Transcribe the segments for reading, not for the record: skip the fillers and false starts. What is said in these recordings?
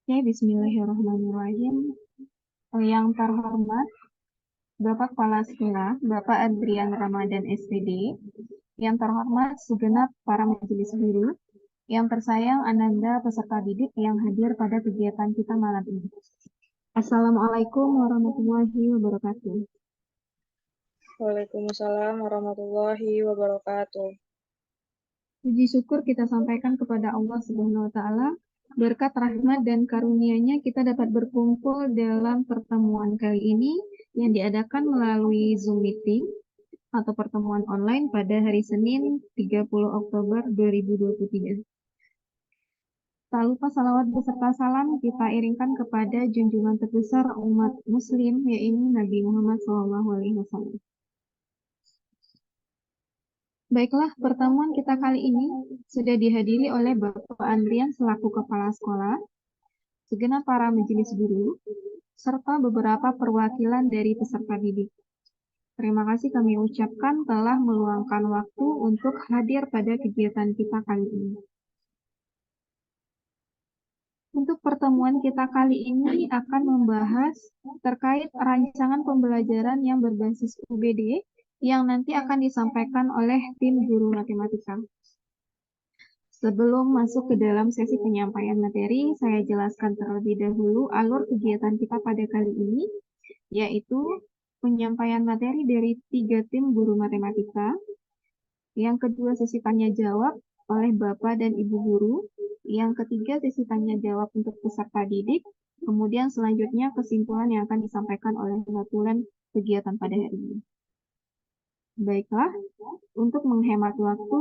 Oke, Bismillahirrahmanirrahim. Yang terhormat Bapak Kepala Sekolah, Bapak Adrian Ramadan SPD, yang terhormat segenap para majelis guru, yang tersayang Ananda peserta didik yang hadir pada kegiatan kita malam ini. Assalamualaikum warahmatullahi wabarakatuh. Waalaikumsalam warahmatullahi wabarakatuh. Puji syukur kita sampaikan kepada Allah Subhanahu wa taala. Berkat rahmat dan karunia-Nya kita dapat berkumpul dalam pertemuan kali ini yang diadakan melalui Zoom meeting atau pertemuan online pada hari Senin 30 Oktober 2023. Tak lupa salawat beserta salam kita iringkan kepada junjungan terbesar umat muslim, yaitu Nabi Muhammad SAW. Baiklah, pertemuan kita kali ini sudah dihadiri oleh Bapak Andrian selaku Kepala Sekolah, segenap para majelis guru, serta beberapa perwakilan dari peserta didik. Terima kasih kami ucapkan telah meluangkan waktu untuk hadir pada kegiatan kita kali ini. Untuk pertemuan kita kali ini akan membahas terkait rancangan pembelajaran yang berbasis UBD yang nanti akan disampaikan oleh tim guru matematika. Sebelum masuk ke dalam sesi penyampaian materi, saya jelaskan terlebih dahulu alur kegiatan kita pada kali ini, yaitu penyampaian materi dari 3 tim guru matematika. Yang kedua, sesi tanya jawab oleh Bapak dan Ibu guru. Yang ketiga, sesi tanya jawab untuk peserta didik. Kemudian selanjutnya kesimpulan yang akan disampaikan oleh notulen kegiatan pada hari ini. Baiklah, untuk menghemat waktu,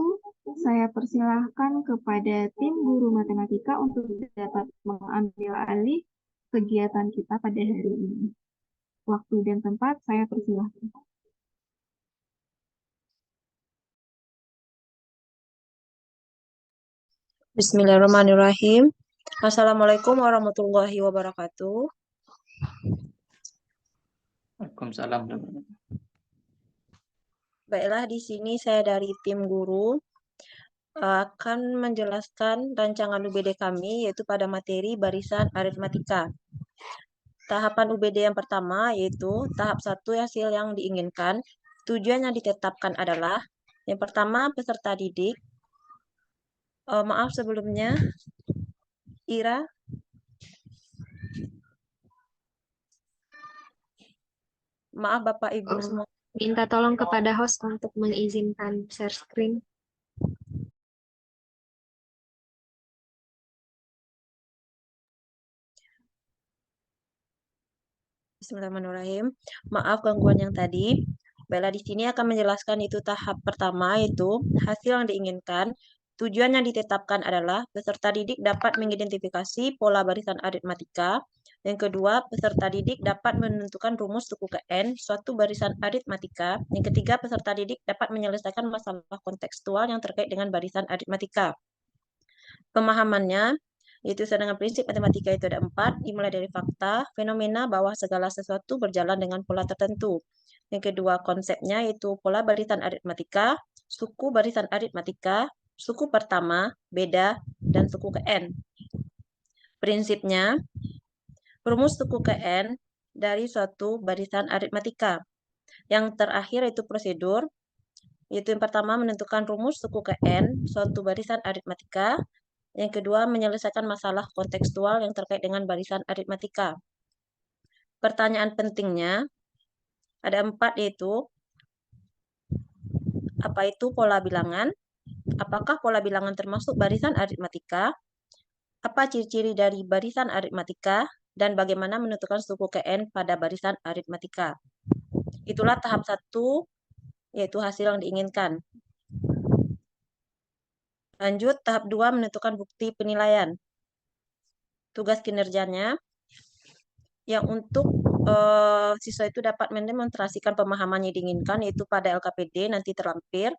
saya persilahkan kepada tim guru matematika untuk dapat mengambil alih kegiatan kita pada hari ini. Waktu dan tempat saya persilahkan. Bismillahirrahmanirrahim. Assalamualaikum warahmatullahi wabarakatuh. Waalaikumsalam. Baiklah, di sini saya dari tim guru akan menjelaskan rancangan UBD kami, yaitu pada materi barisan aritmatika. Tahapan UBD yang pertama yaitu tahap 1 hasil yang diinginkan. Tujuan yang ditetapkan adalah yang pertama peserta didik. Maaf sebelumnya, Ira. Maaf Bapak Ibu semua. Minta tolong kepada host untuk mengizinkan share screen. Bismillahirrahmanirrahim. Maaf gangguan yang tadi. Baiklah, di sini akan menjelaskan itu tahap pertama, yaitu hasil yang diinginkan. Tujuan yang ditetapkan adalah peserta didik dapat mengidentifikasi pola barisan aritmatika. Yang kedua, peserta didik dapat menentukan rumus suku ke N suatu barisan aritmatika. Yang ketiga, peserta didik dapat menyelesaikan masalah kontekstual yang terkait dengan barisan aritmatika. Pemahamannya, yaitu dengan prinsip matematika itu ada 4, dimulai dari fakta, fenomena bahwa segala sesuatu berjalan dengan pola tertentu. Yang kedua, konsepnya yaitu pola barisan aritmatika, suku barisan aritmatika, suku pertama, beda, dan suku ke N. Prinsipnya, rumus suku ke N dari suatu barisan aritmatika. Yang terakhir itu prosedur, yaitu yang pertama menentukan rumus suku ke N suatu barisan aritmatika. Yang kedua, menyelesaikan masalah kontekstual yang terkait dengan barisan aritmatika. Pertanyaan pentingnya ada 4, yaitu apa itu pola bilangan? Apakah pola bilangan termasuk barisan aritmatika? Apa ciri-ciri dari barisan aritmatika? Dan bagaimana menentukan suku ke N pada barisan aritmatika? Itulah tahap 1, yaitu hasil yang diinginkan. Lanjut, tahap 2 menentukan bukti penilaian. Tugas kinerjanya yang untuk siswa itu dapat mendemonstrasikan pemahaman yang diinginkan, yaitu pada LKPD nanti terlampir.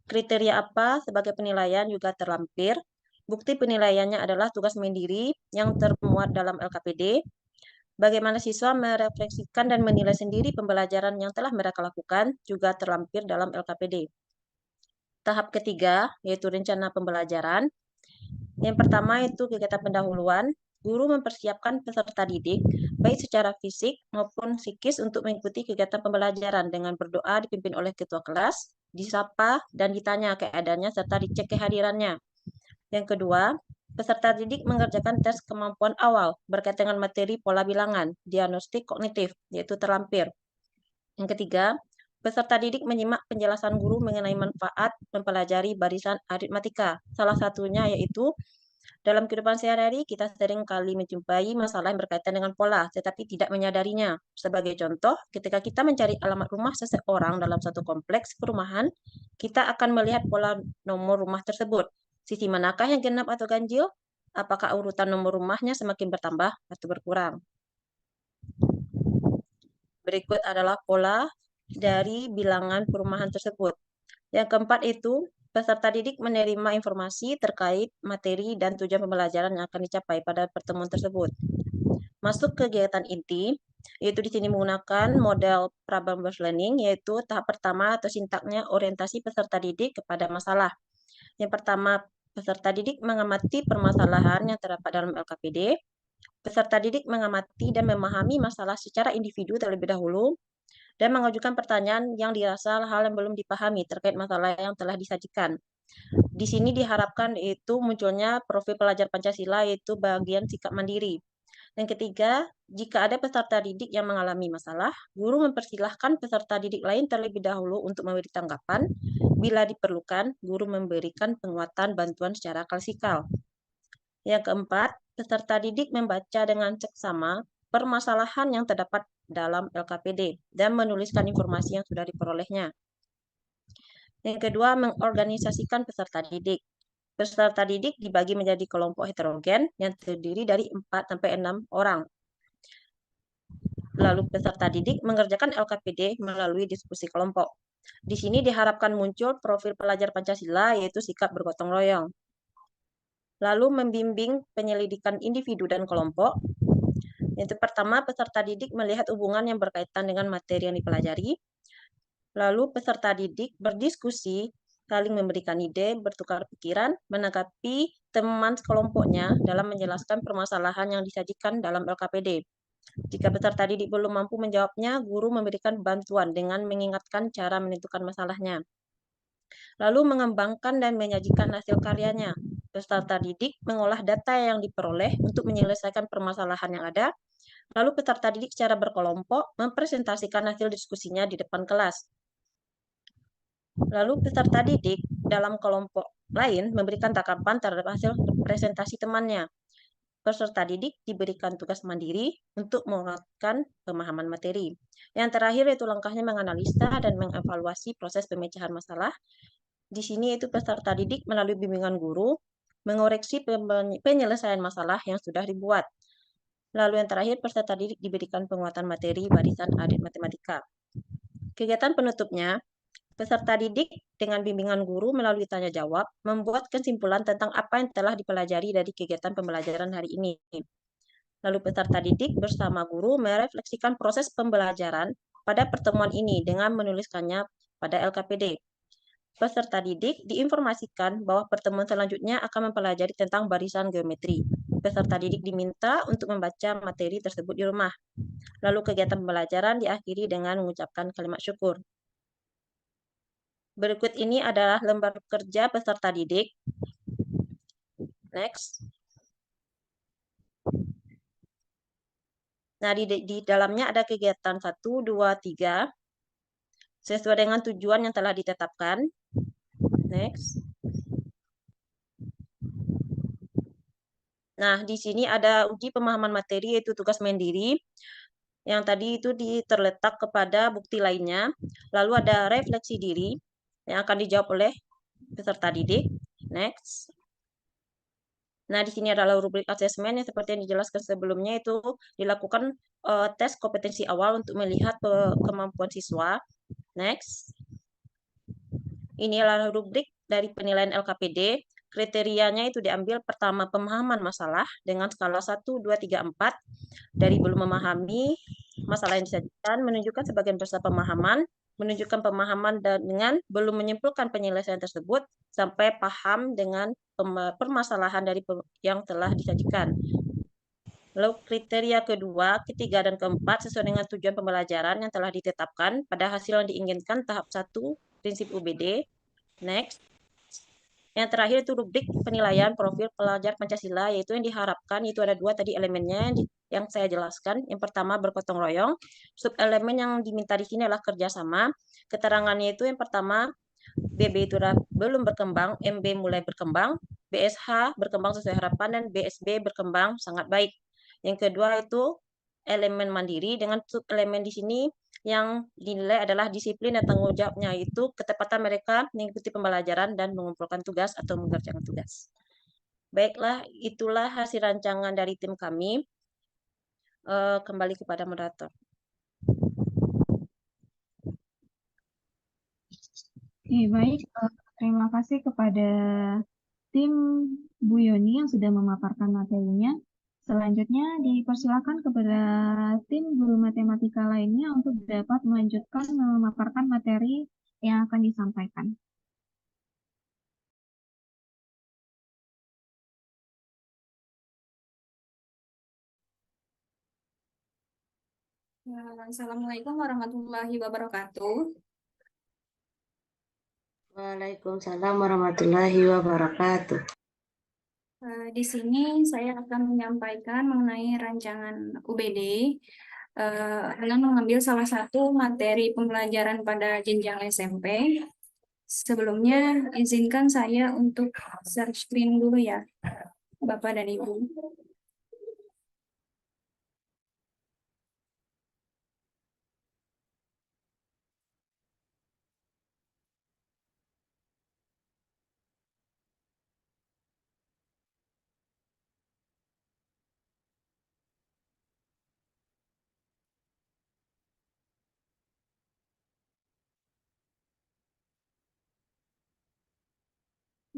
Kriteria apa sebagai penilaian juga terlampir. Bukti penilaiannya adalah tugas mandiri yang termuat dalam LKPD. Bagaimana siswa merefleksikan dan menilai sendiri pembelajaran yang telah mereka lakukan juga terlampir dalam LKPD. Tahap ketiga yaitu rencana pembelajaran. Yang pertama itu kegiatan pendahuluan. guru mempersiapkan peserta didik baik secara fisik maupun psikis untuk mengikuti kegiatan pembelajaran dengan berdoa dipimpin oleh ketua kelas, disapa dan ditanya keadaannya serta dicek kehadirannya. Yang kedua, peserta didik mengerjakan tes kemampuan awal berkaitan dengan materi pola bilangan, diagnostik kognitif, yaitu terlampir. Yang ketiga, peserta didik menyimak penjelasan guru mengenai manfaat mempelajari barisan aritmatika. Salah satunya yaitu dalam kehidupan sehari-hari kita sering kali menjumpai masalah yang berkaitan dengan pola, tetapi tidak menyadarinya. Sebagai contoh, ketika kita mencari alamat rumah seseorang dalam satu kompleks perumahan, kita akan melihat pola nomor rumah tersebut. Sisi manakah yang genap atau ganjil? Apakah urutan nomor rumahnya semakin bertambah atau berkurang? Berikut adalah pola dari bilangan perumahan tersebut. Yang keempat itu, peserta didik menerima informasi terkait materi dan tujuan pembelajaran yang akan dicapai pada pertemuan tersebut. Masuk ke kegiatan inti, yaitu di sini menggunakan model problem-based learning, yaitu tahap pertama atau sintaknya orientasi peserta didik kepada masalah. Yang pertama, peserta didik mengamati permasalahan yang terdapat dalam LKPD. Peserta didik mengamati dan memahami masalah secara individu terlebih dahulu, dan mengajukan pertanyaan yang dirasa hal yang belum dipahami terkait masalah yang telah disajikan. Di sini diharapkan itu munculnya profil pelajar Pancasila, yaitu bagian sikap mandiri. Yang ketiga, jika ada peserta didik yang mengalami masalah, guru mempersilahkan peserta didik lain terlebih dahulu untuk memberi tanggapan. Bila diperlukan, guru memberikan penguatan bantuan secara klasikal. Yang keempat, peserta didik membaca dengan seksama permasalahan yang terdapat dalam LKPD dan menuliskan informasi yang sudah diperolehnya. Yang kedua, mengorganisasikan peserta didik. Peserta didik dibagi menjadi kelompok heterogen yang terdiri dari 4-6 orang. Lalu peserta didik mengerjakan LKPD melalui diskusi kelompok. Di sini diharapkan muncul profil pelajar Pancasila, yaitu sikap bergotong royong. Lalu membimbing penyelidikan individu dan kelompok. Yang pertama, peserta didik melihat hubungan yang berkaitan dengan materi yang dipelajari. Lalu peserta didik berdiskusi, saling memberikan ide, bertukar pikiran, menanggapi teman kelompoknya dalam menjelaskan permasalahan yang disajikan dalam LKPD. Jika peserta didik belum mampu menjawabnya, guru memberikan bantuan dengan mengingatkan cara menentukan masalahnya. Lalu mengembangkan dan menyajikan hasil karyanya. Peserta didik mengolah data yang diperoleh untuk menyelesaikan permasalahan yang ada. Lalu peserta didik secara berkelompok mempresentasikan hasil diskusinya di depan kelas. Lalu peserta didik dalam kelompok lain memberikan tanggapan terhadap hasil presentasi temannya. Peserta didik diberikan tugas mandiri untuk menguatkan pemahaman materi. Yang terakhir yaitu langkahnya menganalisa dan mengevaluasi proses pemecahan masalah. Di sini itu peserta didik melalui bimbingan guru mengoreksi penyelesaian masalah yang sudah dibuat. Lalu yang terakhir peserta didik diberikan penguatan materi barisan aritmatika. Kegiatan penutupnya, peserta didik dengan bimbingan guru melalui tanya jawab membuat kesimpulan tentang apa yang telah dipelajari dari kegiatan pembelajaran hari ini. Lalu peserta didik bersama guru merefleksikan proses pembelajaran pada pertemuan ini dengan menuliskannya pada LKPD. Peserta didik diinformasikan bahwa pertemuan selanjutnya akan mempelajari tentang barisan geometri. Peserta didik diminta untuk membaca materi tersebut di rumah. Lalu kegiatan pembelajaran diakhiri dengan mengucapkan kalimat syukur. Berikut ini adalah lembar kerja peserta didik. Next. Nah, di dalamnya ada kegiatan 1, 2, 3 sesuai dengan tujuan yang telah ditetapkan. Next. Nah, di sini ada uji pemahaman materi yaitu tugas mandiri. Yang tadi itu terletak kepada bukti lainnya. Lalu ada refleksi diri yang akan dijawab oleh peserta didik. Next. Nah, di sini adalah rubrik asesmen yang seperti yang dijelaskan sebelumnya itu dilakukan tes kompetensi awal untuk melihat kemampuan siswa. Next. Ini adalah rubrik dari penilaian LKPD. Kriterianya itu diambil pertama pemahaman masalah dengan skala 1, 2, 3, 4. Dari belum memahami masalah yang disajikan, menunjukkan sebagian besar pemahaman, menunjukkan pemahaman dengan belum menyimpulkan penyelesaian tersebut, sampai paham dengan permasalahan dari yang telah disajikan. Lalu kriteria kedua, ketiga, dan keempat sesuai dengan tujuan pembelajaran yang telah ditetapkan pada hasil yang diinginkan tahap 1 prinsip UBD. Next. Yang terakhir itu rubrik penilaian profil pelajar Pancasila, yaitu yang diharapkan itu ada 2 tadi elemennya yang saya jelaskan. Yang pertama bergotong royong, sub elemen yang diminta di sini adalah kerjasama. Keterangannya itu yang pertama BB itu belum berkembang, MB mulai berkembang, BSH berkembang sesuai harapan, dan BSB berkembang sangat baik. Yang kedua itu elemen mandiri dengan sub elemen di sini yang dinilai adalah disiplin dan tanggung jawabnya, itu ketepatan mereka mengikuti pembelajaran dan mengumpulkan tugas atau mengerjakan tugas. Baiklah, itulah hasil rancangan dari tim kami. Kembali kepada moderator. Oke, baik. Terima kasih kepada tim Bu Yoni yang sudah memaparkan materinya. Selanjutnya dipersilakan kepada tim guru matematika lainnya untuk dapat melanjutkan memaparkan materi yang akan disampaikan. Assalamualaikum warahmatullahi wabarakatuh. Waalaikumsalam warahmatullahi wabarakatuh. Di sini saya akan menyampaikan mengenai rancangan UBD dengan mengambil salah satu materi pembelajaran pada jenjang SMP. Sebelumnya, izinkan saya untuk share screen dulu ya, Bapak dan Ibu.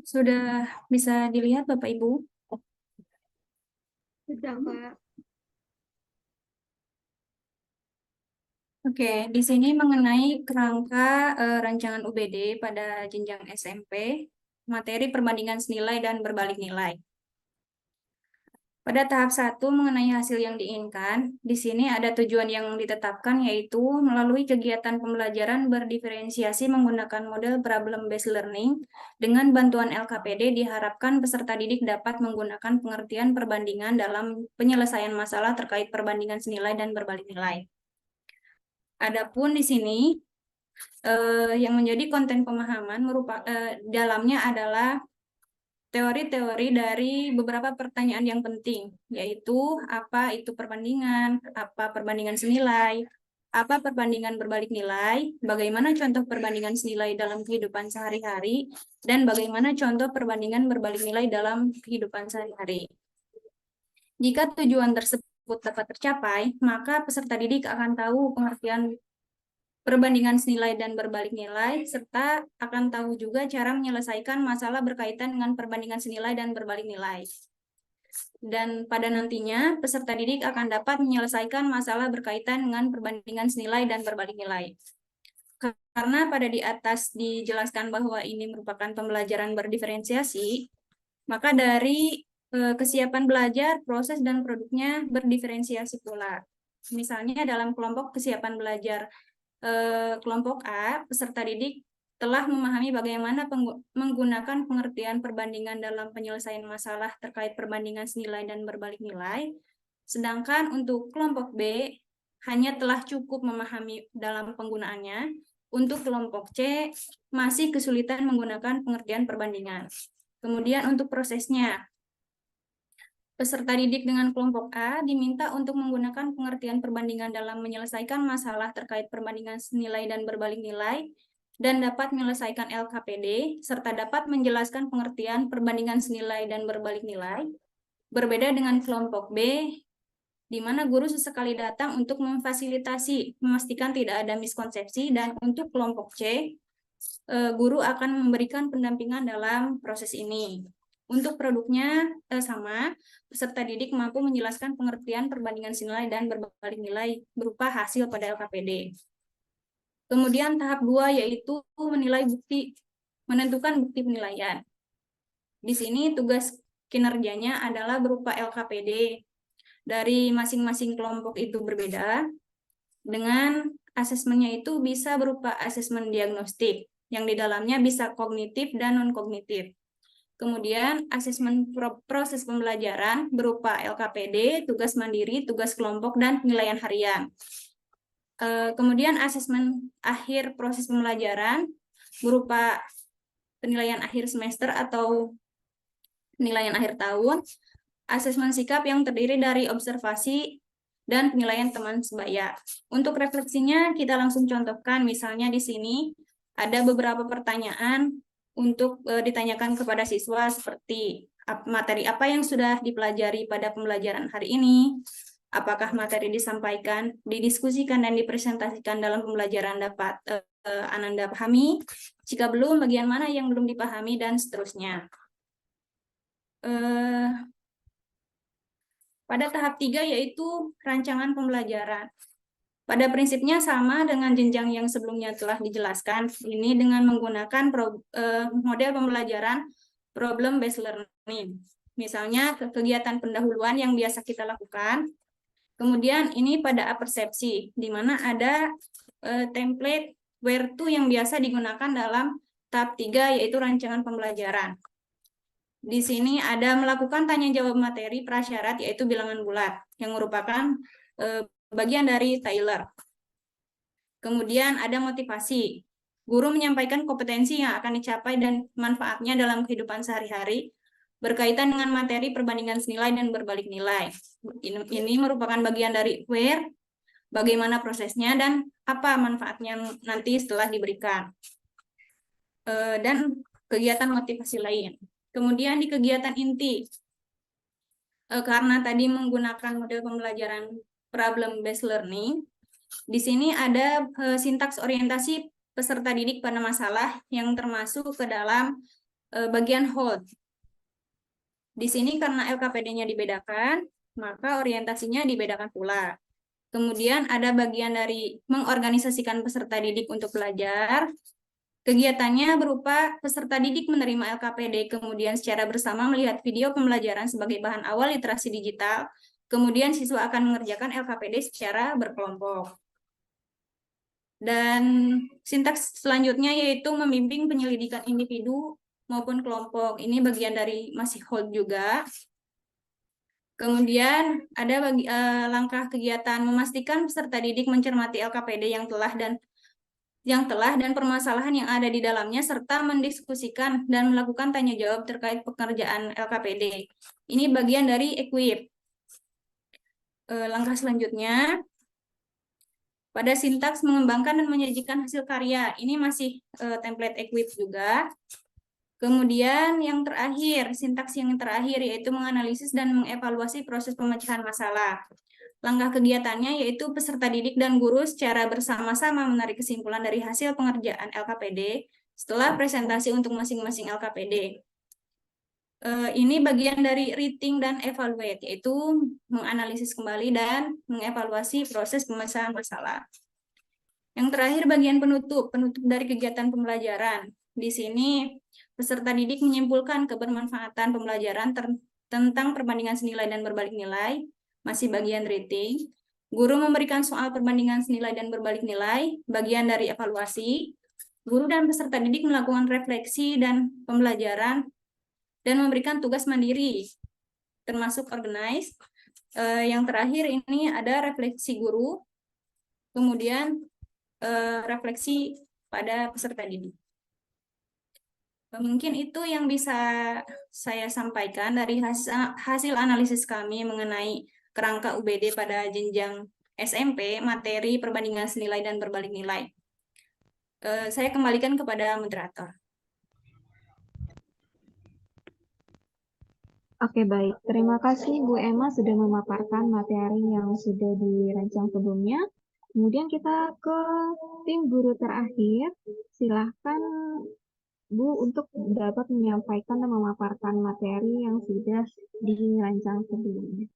Sudah bisa dilihat Bapak Ibu? Sudah, Pak. Oke, di sini mengenai kerangka rancangan UBD pada jenjang SMP, materi perbandingan senilai dan berbalik nilai. Pada tahap 1 mengenai hasil yang diinginkan, di sini ada tujuan yang ditetapkan, yaitu melalui kegiatan pembelajaran berdiferensiasi menggunakan model problem-based learning, dengan bantuan LKPD diharapkan peserta didik dapat menggunakan pengertian perbandingan dalam penyelesaian masalah terkait perbandingan senilai dan berbalik nilai. Adapun di sini yang menjadi konten pemahaman dalamnya adalah teori-teori dari beberapa pertanyaan yang penting, yaitu apa itu perbandingan, apa perbandingan senilai, apa perbandingan berbalik nilai, bagaimana contoh perbandingan senilai dalam kehidupan sehari-hari, dan bagaimana contoh perbandingan berbalik nilai dalam kehidupan sehari-hari. Jika tujuan tersebut dapat tercapai, maka peserta didik akan tahu pengertian perbandingan senilai dan berbalik nilai, serta akan tahu juga cara menyelesaikan masalah berkaitan dengan perbandingan senilai dan berbalik nilai. Dan pada nantinya, peserta didik akan dapat menyelesaikan masalah berkaitan dengan perbandingan senilai dan berbalik nilai. Karena pada di atas dijelaskan bahwa ini merupakan pembelajaran berdiferensiasi, maka dari kesiapan belajar, proses, dan produknya berdiferensiasi pula. Misalnya dalam kelompok kesiapan belajar kelompok A, peserta didik telah memahami bagaimana menggunakan pengertian perbandingan dalam penyelesaian masalah terkait perbandingan senilai dan berbalik nilai. Sedangkan untuk kelompok B, hanya telah cukup memahami dalam penggunaannya. Untuk kelompok C, masih kesulitan menggunakan pengertian perbandingan. Kemudian untuk prosesnya, peserta didik dengan kelompok A diminta untuk menggunakan pengertian perbandingan dalam menyelesaikan masalah terkait perbandingan senilai dan berbalik nilai, dan dapat menyelesaikan LKPD, serta dapat menjelaskan pengertian perbandingan senilai dan berbalik nilai. Berbeda dengan kelompok B, di mana guru sesekali datang untuk memfasilitasi, memastikan tidak ada miskonsepsi, dan untuk kelompok C, guru akan memberikan pendampingan dalam proses ini. Untuk produknya sama, peserta didik mampu menjelaskan pengertian perbandingan senilai dan berbalik nilai berupa hasil pada LKPD. Kemudian tahap 2 yaitu menentukan bukti penilaian. Di sini tugas kinerjanya adalah berupa LKPD. dari masing-masing kelompok itu berbeda, dengan asesmennya itu bisa berupa asesmen diagnostik, yang di dalamnya bisa kognitif dan non-kognitif. Kemudian asesmen proses pembelajaran berupa LKPD, tugas mandiri, tugas kelompok, dan penilaian harian. Kemudian asesmen akhir proses pembelajaran berupa penilaian akhir semester atau penilaian akhir tahun, asesmen sikap yang terdiri dari observasi dan penilaian teman sebaya. Untuk refleksinya kita langsung contohkan, misalnya di sini ada beberapa pertanyaan untuk ditanyakan kepada siswa seperti materi apa yang sudah dipelajari pada pembelajaran hari ini, apakah materi disampaikan, didiskusikan, dan dipresentasikan dalam pembelajaran dapat Ananda pahami, jika belum, bagian mana yang belum dipahami, dan seterusnya. Pada tahap 3 yaitu rancangan pembelajaran. Pada prinsipnya sama dengan jenjang yang sebelumnya telah dijelaskan, ini dengan menggunakan model pembelajaran problem based learning. Misalnya kegiatan pendahuluan yang biasa kita lakukan. Kemudian ini pada apersepsi, di mana ada template where to yang biasa digunakan dalam tahap 3 yaitu rancangan pembelajaran. Di sini ada melakukan tanya jawab materi prasyarat yaitu bilangan bulat yang merupakan bagian dari Taylor. Kemudian ada motivasi. Guru menyampaikan kompetensi yang akan dicapai dan manfaatnya dalam kehidupan sehari-hari berkaitan dengan materi perbandingan senilai dan berbalik nilai. Ini merupakan bagian dari where, bagaimana prosesnya, dan apa manfaatnya nanti setelah diberikan. Dan kegiatan motivasi lain. Kemudian di kegiatan inti, karena tadi menggunakan model pembelajaran problem based learning, di sini ada sintaks orientasi peserta didik pada masalah yang termasuk ke dalam bagian hold. Di sini karena LKPD-nya dibedakan, maka orientasinya dibedakan pula. Kemudian ada bagian dari mengorganisasikan peserta didik untuk belajar. Kegiatannya berupa peserta didik menerima LKPD, kemudian secara bersama melihat video pembelajaran sebagai bahan awal literasi digital, kemudian siswa akan mengerjakan LKPD secara berkelompok. Dan sintaks selanjutnya yaitu membimbing penyelidikan individu maupun kelompok. Ini bagian dari masih hold juga. Kemudian ada langkah kegiatan memastikan peserta didik mencermati LKPD yang telah dan permasalahan yang ada di dalamnya, serta mendiskusikan dan melakukan tanya jawab terkait pekerjaan LKPD. Ini bagian dari equip. Langkah selanjutnya, pada sintaks mengembangkan dan menyajikan hasil karya. Ini masih template equip juga. Kemudian yang terakhir, sintaks yang terakhir yaitu menganalisis dan mengevaluasi proses pemecahan masalah. Langkah kegiatannya yaitu peserta didik dan guru secara bersama-sama menarik kesimpulan dari hasil pengerjaan LKPD setelah presentasi untuk masing-masing LKPD. Ini bagian dari reading dan evaluate, yaitu menganalisis kembali dan mengevaluasi proses pemecahan masalah. Yang terakhir bagian penutup dari kegiatan pembelajaran. Di sini peserta didik menyimpulkan kebermanfaatan pembelajaran tentang perbandingan senilai dan berbalik nilai, masih bagian rating. Guru memberikan soal perbandingan senilai dan berbalik nilai, bagian dari evaluasi. Guru dan peserta didik melakukan refleksi dan pembelajaran dan memberikan tugas mandiri, termasuk organize. Yang terakhir ini ada refleksi guru, kemudian refleksi pada peserta didik. Mungkin itu yang bisa saya sampaikan dari hasil analisis kami mengenai kerangka UBD pada jenjang SMP, materi perbandingan senilai dan berbalik nilai. Saya kembalikan kepada moderator. Oke, baik. Terima kasih Bu Emma sudah memaparkan materi yang sudah dirancang sebelumnya. Kemudian kita ke tim guru terakhir. Silahkan Bu untuk dapat menyampaikan dan memaparkan materi yang sudah dirancang sebelumnya.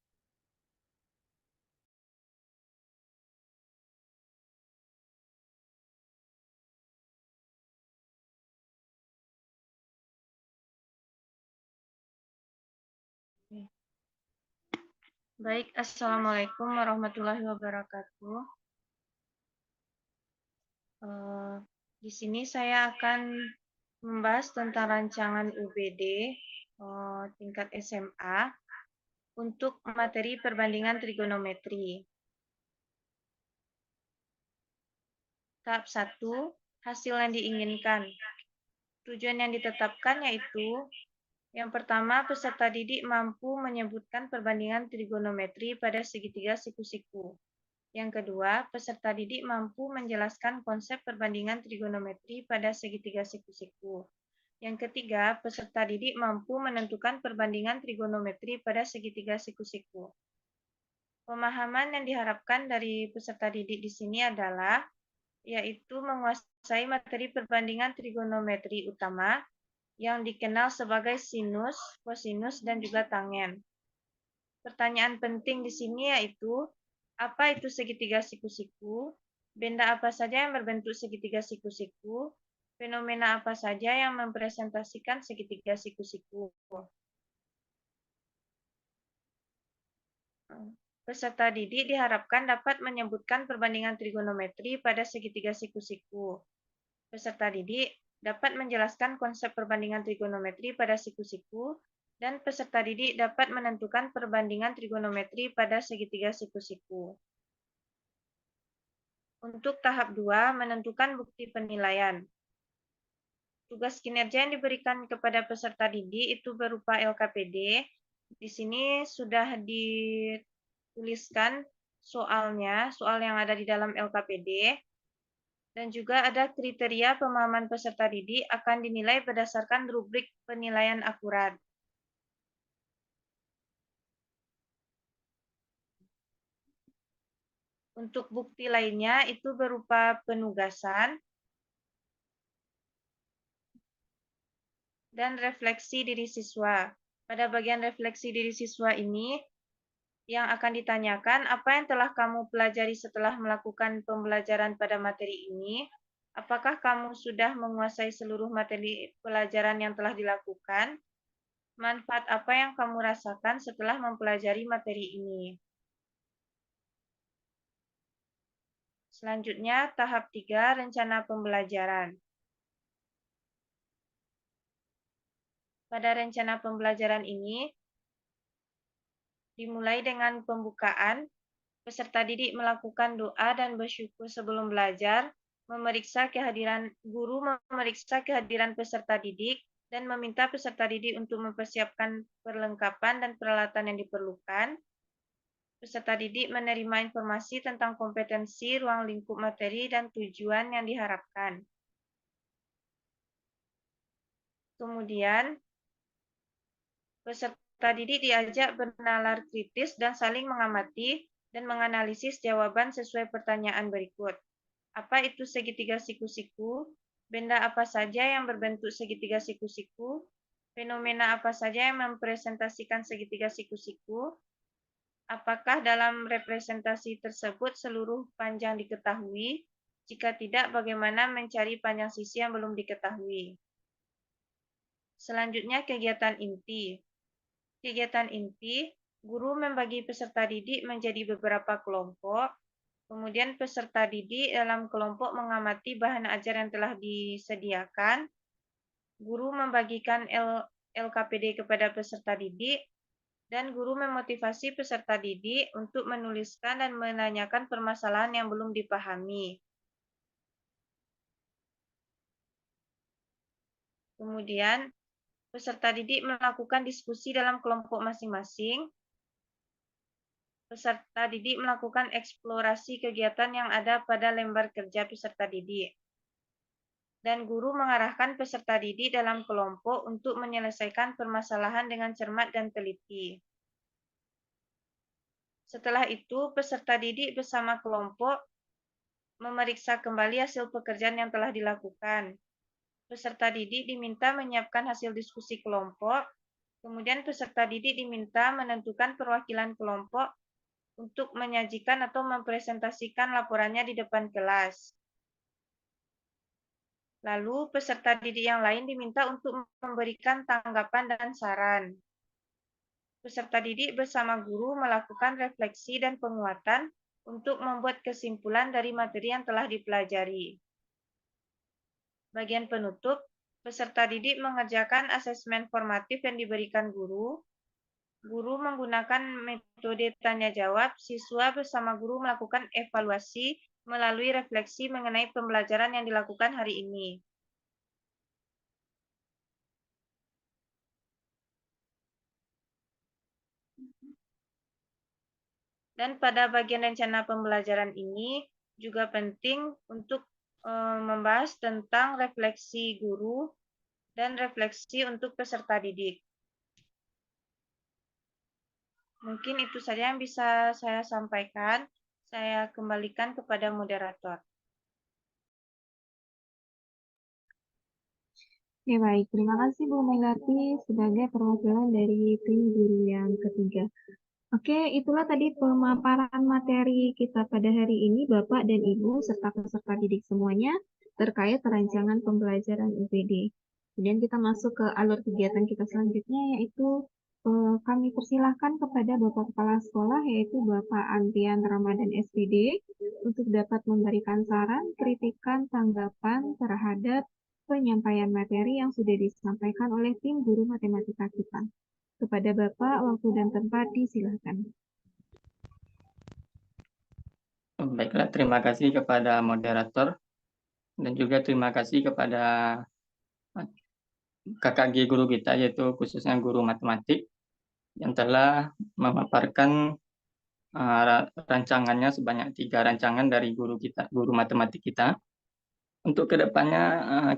Baik, Assalamualaikum warahmatullahi wabarakatuh. Di sini saya akan membahas tentang rancangan UBD tingkat SMA untuk materi perbandingan trigonometri. Tahap 1, hasil yang diinginkan. Tujuan yang ditetapkan yaitu yang pertama, peserta didik mampu menyebutkan perbandingan trigonometri pada segitiga siku-siku. Yang kedua, peserta didik mampu menjelaskan konsep perbandingan trigonometri pada segitiga siku-siku. Yang ketiga, peserta didik mampu menentukan perbandingan trigonometri pada segitiga siku-siku. Pemahaman yang diharapkan dari peserta didik di sini adalah yaitu menguasai materi perbandingan trigonometri utama yang dikenal sebagai sinus, kosinus, dan juga tangen. Pertanyaan penting di sini yaitu, apa itu segitiga siku-siku? Benda apa saja yang berbentuk segitiga siku-siku? Fenomena apa saja yang mempresentasikan segitiga siku-siku? Peserta didik diharapkan dapat menyebutkan perbandingan trigonometri pada segitiga siku-siku. Peserta didik dapat menjelaskan konsep perbandingan trigonometri pada siku-siku, dan peserta didik dapat menentukan perbandingan trigonometri pada segitiga siku-siku. Untuk tahap 2, menentukan bukti penilaian. Tugas kinerja yang diberikan kepada peserta didik itu berupa LKPD. Di sini sudah dituliskan soalnya, soal yang ada di dalam LKPD. Dan juga ada kriteria pemahaman peserta didik akan dinilai berdasarkan rubrik penilaian akurat. Untuk bukti lainnya itu berupa penugasan dan refleksi diri siswa. Pada bagian refleksi diri siswa ini, yang akan ditanyakan, apa yang telah kamu pelajari setelah melakukan pembelajaran pada materi ini? Apakah kamu sudah menguasai seluruh materi pelajaran yang telah dilakukan? Manfaat apa yang kamu rasakan setelah mempelajari materi ini? Selanjutnya, tahap 3, rencana pembelajaran. Pada rencana pembelajaran ini, dimulai dengan pembukaan, peserta didik melakukan doa dan bersyukur sebelum belajar, guru memeriksa kehadiran peserta didik, dan meminta peserta didik untuk mempersiapkan perlengkapan dan peralatan yang diperlukan. Peserta didik menerima informasi tentang kompetensi, ruang lingkup materi, dan tujuan yang diharapkan. Kemudian, peserta didik diajak bernalar kritis dan saling mengamati dan menganalisis jawaban sesuai pertanyaan berikut. Apa itu segitiga siku-siku? Benda apa saja yang berbentuk segitiga siku-siku? Fenomena apa saja yang mempresentasikan segitiga siku-siku? Apakah dalam representasi tersebut seluruh panjang diketahui? Jika tidak, bagaimana mencari panjang sisi yang belum diketahui? Selanjutnya, kegiatan inti. Kegiatan inti, guru membagi peserta didik menjadi beberapa kelompok. Kemudian peserta didik dalam kelompok mengamati bahan ajar yang telah disediakan. Guru membagikan LKPD kepada peserta didik, dan guru memotivasi peserta didik untuk menuliskan dan menanyakan permasalahan yang belum dipahami. Kemudian, peserta didik melakukan diskusi dalam kelompok masing-masing. Peserta didik melakukan eksplorasi kegiatan yang ada pada lembar kerja peserta didik. Dan guru mengarahkan peserta didik dalam kelompok untuk menyelesaikan permasalahan dengan cermat dan teliti. Setelah itu, peserta didik bersama kelompok memeriksa kembali hasil pekerjaan yang telah dilakukan. Peserta didik diminta menyiapkan hasil diskusi kelompok, kemudian peserta didik diminta menentukan perwakilan kelompok untuk menyajikan atau mempresentasikan laporannya di depan kelas. Lalu, peserta didik yang lain diminta untuk memberikan tanggapan dan saran. peserta didik bersama guru melakukan refleksi dan penguatan untuk membuat kesimpulan dari materi yang telah dipelajari. Bagian penutup, peserta didik mengerjakan asesmen formatif yang diberikan guru. Guru menggunakan metode tanya jawab, siswa bersama guru melakukan evaluasi melalui refleksi mengenai pembelajaran yang dilakukan hari ini. Dan pada bagian rencana pembelajaran ini juga penting untuk membahas tentang refleksi guru dan refleksi untuk peserta didik. Mungkin itu saja yang bisa saya sampaikan. Saya kembalikan kepada moderator. Oke, baik. Terima kasih Bu Megati sebagai perwakilan dari tim guru yang ketiga. Oke, itulah tadi pemaparan materi kita pada hari ini, Bapak dan Ibu, serta peserta didik semuanya, terkait rancangan pembelajaran UPD. Kemudian kita masuk ke alur kegiatan kita selanjutnya, yaitu kami persilahkan kepada Bapak Kepala Sekolah, yaitu Bapak Andrian Ramadan SPD, untuk dapat memberikan saran, kritikan, tanggapan terhadap penyampaian materi yang sudah disampaikan oleh tim guru matematika kita. Kepada Bapak, waktu dan tempat disilahkan. Baiklah, terima kasih kepada moderator dan juga terima kasih kepada KKG guru kita, yaitu khususnya guru matematik yang telah memaparkan rancangannya sebanyak 3 rancangan dari guru kita, guru matematik kita. Untuk kedepannya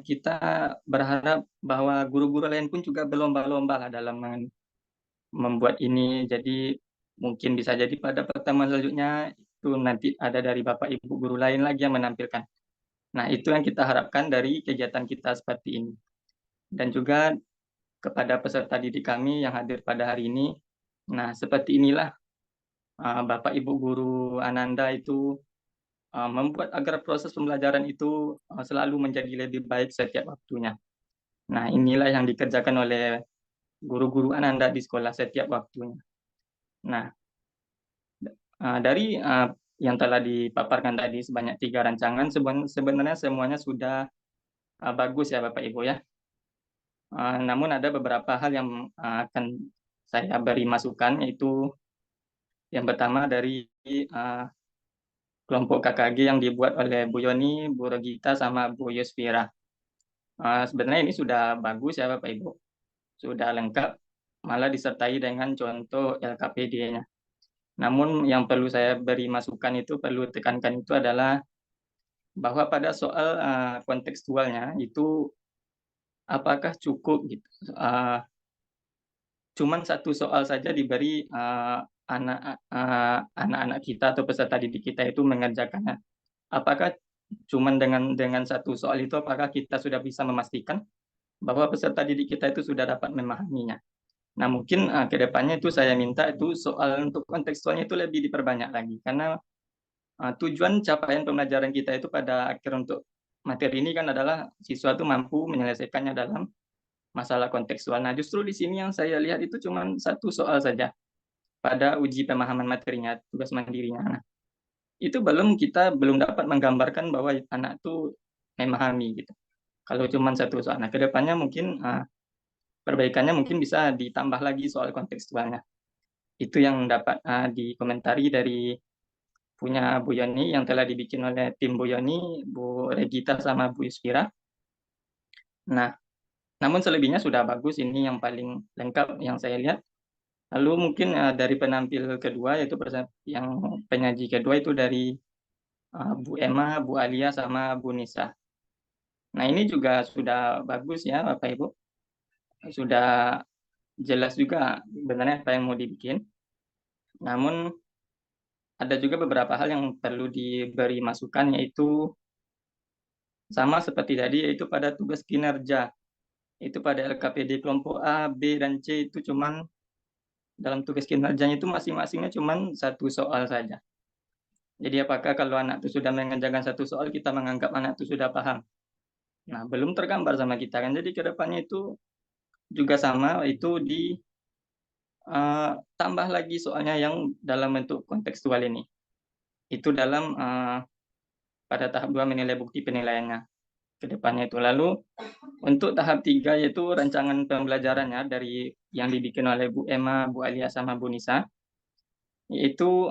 kita berharap bahwa guru-guru lain pun juga berlomba-lomba lah dalam membuat ini. Jadi mungkin bisa jadi pada pertemuan selanjutnya itu nanti ada dari Bapak Ibu guru lain lagi yang menampilkan. Nah, itu yang kita harapkan dari kegiatan kita seperti ini. Dan juga kepada peserta didik kami yang hadir pada hari ini. Nah, seperti inilah Bapak Ibu guru Ananda itu membuat agar proses pembelajaran itu selalu menjadi lebih baik setiap waktunya. Nah, inilah yang dikerjakan oleh guru-guru Ananda di sekolah setiap waktunya. Nah, dari yang telah dipaparkan tadi sebanyak 3 rancangan, sebenarnya semuanya sudah bagus ya Bapak Ibu ya. Namun ada beberapa hal yang akan saya beri masukan, yaitu yang pertama dari kelompok KKG yang dibuat oleh Bu Yoni, Bu Regita, sama Bu Yusfira. Sebenarnya ini sudah bagus ya Bapak Ibu, sudah lengkap, malah disertai dengan contoh LKPD-nya. Namun yang perlu saya beri masukan itu, perlu tekankan itu adalah bahwa pada soal kontekstualnya itu apakah cukup gitu, cuman satu soal saja diberi anak-anak kita atau peserta didik kita itu mengerjakannya. Apakah cuman dengan satu soal itu, apakah kita sudah bisa memastikan bahwa peserta didik kita itu sudah dapat memahaminya? Nah, mungkin ke depannya itu saya minta itu soal untuk kontekstualnya itu lebih diperbanyak lagi, karena tujuan capaian pembelajaran kita itu pada akhir untuk materi ini kan adalah siswa itu mampu menyelesaikannya dalam masalah kontekstual. Nah, justru di sini yang saya lihat itu cuma satu soal saja pada uji pemahaman materinya, tugas mandirinya. Nah, itu kita belum dapat menggambarkan bahwa anak itu memahami gitu. Kalau cuma satu soal. Nah, kedepannya mungkin perbaikannya mungkin bisa ditambah lagi soal kontekstualnya. Itu yang dapat dikomentari dari punya Bu Yoni yang telah dibikin oleh tim Bu Yoni, Bu Regita, sama Bu Yusfira. Nah, namun selebihnya sudah bagus, ini yang paling lengkap yang saya lihat. Lalu mungkin dari penampil kedua, yaitu yang penyaji kedua itu dari Bu Emma, Bu Alia, sama Bu Nisa. Nah, ini juga sudah bagus ya Bapak Ibu. Sudah jelas juga sebenarnya apa yang mau dibikin. Namun ada juga beberapa hal yang perlu diberi masukan, yaitu sama seperti tadi, yaitu pada tugas kinerja. Itu pada LKPD kelompok A, B, dan C itu cuman dalam tugas kinerjanya itu masing-masingnya cuman satu soal saja. Jadi apakah kalau anak itu sudah mengerjakan satu soal, kita menganggap anak itu sudah paham? Nah, belum tergambar sama kita kan. Jadi ke depannya itu juga sama, itu tambah lagi soalnya yang dalam bentuk kontekstual ini. Itu dalam pada tahap 2 menilai bukti penilaiannya ke depannya itu. Lalu untuk tahap 3 yaitu rancangan pembelajarannya dari yang dibikin oleh Bu Emma, Bu Alia sama Bu Nisa, yaitu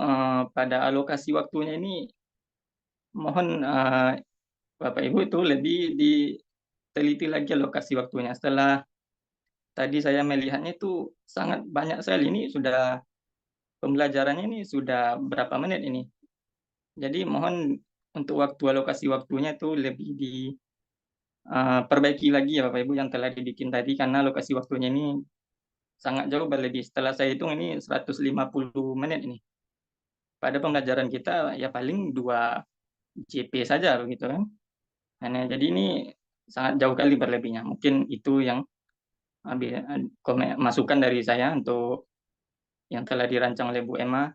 pada alokasi waktunya ini mohon Bapak Ibu itu lebih diteliti lagi alokasi waktunya. Setelah tadi saya melihatnya itu sangat banyak sekali, ini sudah pembelajarannya ini sudah berapa menit ini. Jadi mohon untuk alokasi waktunya itu lebih perbaiki lagi ya Bapak Ibu yang telah dibikin tadi, karena alokasi waktunya ini sangat jauh berlebih. Setelah saya hitung ini 150 menit ini. Pada pembelajaran kita ya paling 2 JP saja begitu kan. Nah, jadi ini sangat jauh kali berlebihnya. Mungkin itu yang masukan dari saya untuk yang telah dirancang oleh Bu Emma,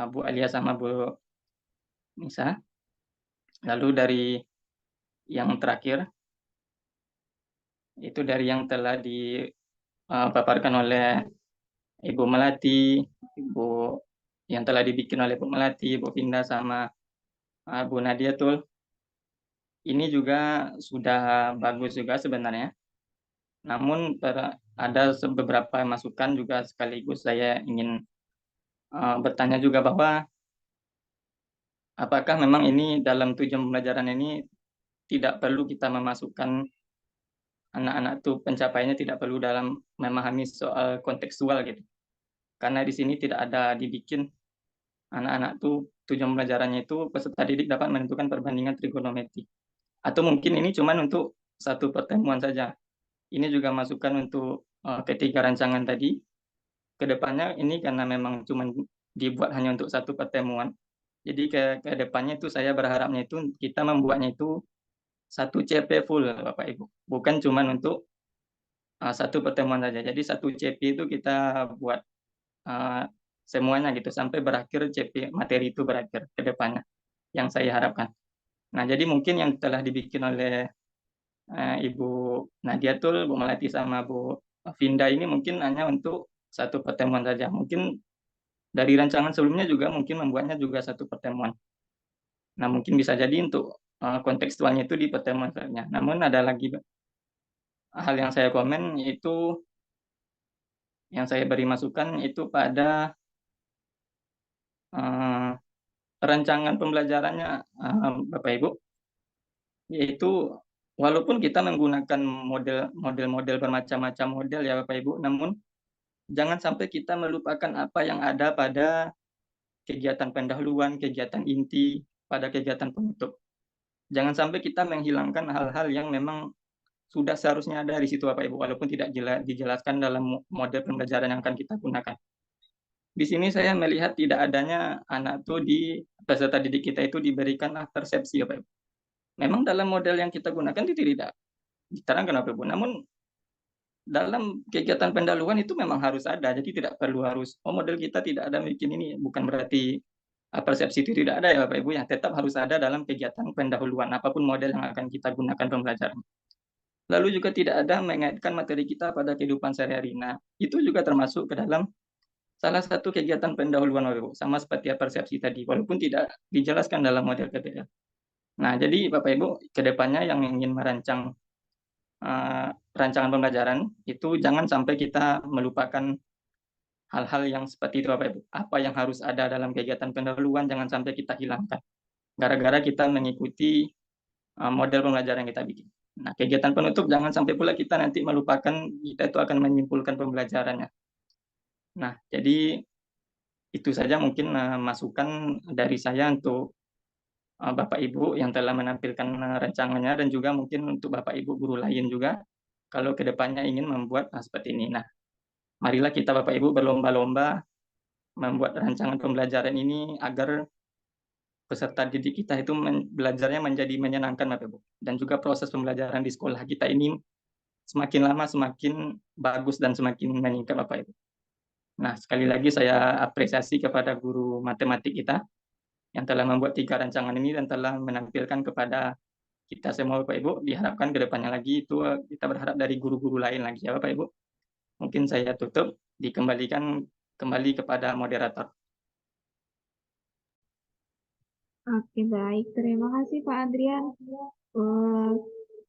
Bu Alia sama Bu Nisa. Lalu dari yang terakhir itu dari yang telah dipaparkan oleh Ibu Melati, Ibu yang telah dibikin oleh Bu Melati, Bu Finda sama Bu Nadia Tul. Ini juga sudah bagus juga sebenarnya. Namun ada beberapa masukan juga, sekaligus saya ingin bertanya juga bahwa apakah memang ini dalam tujuan pembelajaran ini tidak perlu kita memasukkan anak-anak tuh pencapaiannya tidak perlu dalam memahami soal kontekstual gitu. Karena di sini tidak ada dibikin anak-anak tuh tujuan pembelajarannya itu peserta didik dapat menentukan perbandingan trigonometri. Atau mungkin ini cuma untuk satu pertemuan saja. Ini juga masukan untuk ketiga rancangan tadi. Kedepannya ini karena memang cuma dibuat hanya untuk satu pertemuan. Jadi ke depannya itu saya berharapnya itu kita membuatnya itu satu CP full Bapak Ibu. Bukan cuma untuk satu pertemuan saja. Jadi satu CP itu kita buat semuanya gitu sampai berakhir CP materi itu berakhir ke depannya yang saya harapkan. Nah, jadi mungkin yang telah dibikin oleh Ibu Nadia Tul, Bu Melati sama Bu Finda ini mungkin hanya untuk satu pertemuan saja. Mungkin dari rancangan sebelumnya juga mungkin membuatnya juga satu pertemuan. Nah, mungkin bisa jadi untuk kontekstualnya itu di pertemuan saja. Namun ada lagi hal yang saya komen, yaitu yang saya beri masukan itu pada rancangan pembelajarannya Bapak Ibu, yaitu walaupun kita menggunakan model bermacam-macam model ya Bapak Ibu, namun jangan sampai kita melupakan apa yang ada pada kegiatan pendahuluan, kegiatan inti, pada kegiatan penutup. Jangan sampai kita menghilangkan hal-hal yang memang sudah seharusnya ada di situ Bapak Ibu, walaupun tidak dijelaskan dalam model pembelajaran yang akan kita gunakan. Di sini saya melihat tidak adanya anak tuh di peserta didik kita itu diberikan persepsi Bapak Ibu. Memang dalam model yang kita gunakan itu tidak diterangkan Bapak Ibu, namun dalam kegiatan pendahuluan itu memang harus ada, jadi tidak perlu harus model kita tidak ada bikin ini, bukan berarti persepsi itu tidak ada ya Bapak Ibu, yang tetap harus ada dalam kegiatan pendahuluan apapun model yang akan kita gunakan pembelajaran. Lalu juga tidak ada mengaitkan materi kita pada kehidupan sehari-hari. Nah, itu juga termasuk ke dalam salah satu kegiatan pendahuluan Bapak Ibu, sama seperti persepsi tadi, walaupun tidak dijelaskan dalam model PPL. Nah, jadi Bapak Ibu, kedepannya yang ingin merancang rancangan pembelajaran itu jangan sampai kita melupakan hal-hal yang seperti itu Bapak Ibu. Apa yang harus ada dalam kegiatan pendahuluan jangan sampai kita hilangkan. Gara-gara kita mengikuti model pembelajaran yang kita bikin. Nah, kegiatan penutup jangan sampai pula kita nanti melupakan kita itu akan menyimpulkan pembelajarannya. Nah, jadi itu saja mungkin masukan dari saya untuk Bapak Ibu yang telah menampilkan rancangannya, dan juga mungkin untuk Bapak Ibu guru lain juga kalau kedepannya ingin membuat seperti ini. Nah, marilah kita Bapak Ibu berlomba-lomba membuat rancangan pembelajaran ini agar peserta didik kita itu belajarnya menjadi menyenangkan Bapak Ibu, dan juga proses pembelajaran di sekolah kita ini semakin lama semakin bagus dan semakin meningkat Bapak Ibu. Nah, sekali lagi saya apresiasi kepada guru matematik kita yang telah membuat 3 rancangan ini dan telah menampilkan kepada kita semua Bapak Ibu. Diharapkan ke depannya lagi itu kita berharap dari guru-guru lain lagi ya Bapak Ibu. Mungkin saya tutup, dikembalikan kembali kepada moderator. Oke, baik. Terima kasih Pak Adrian. Eh,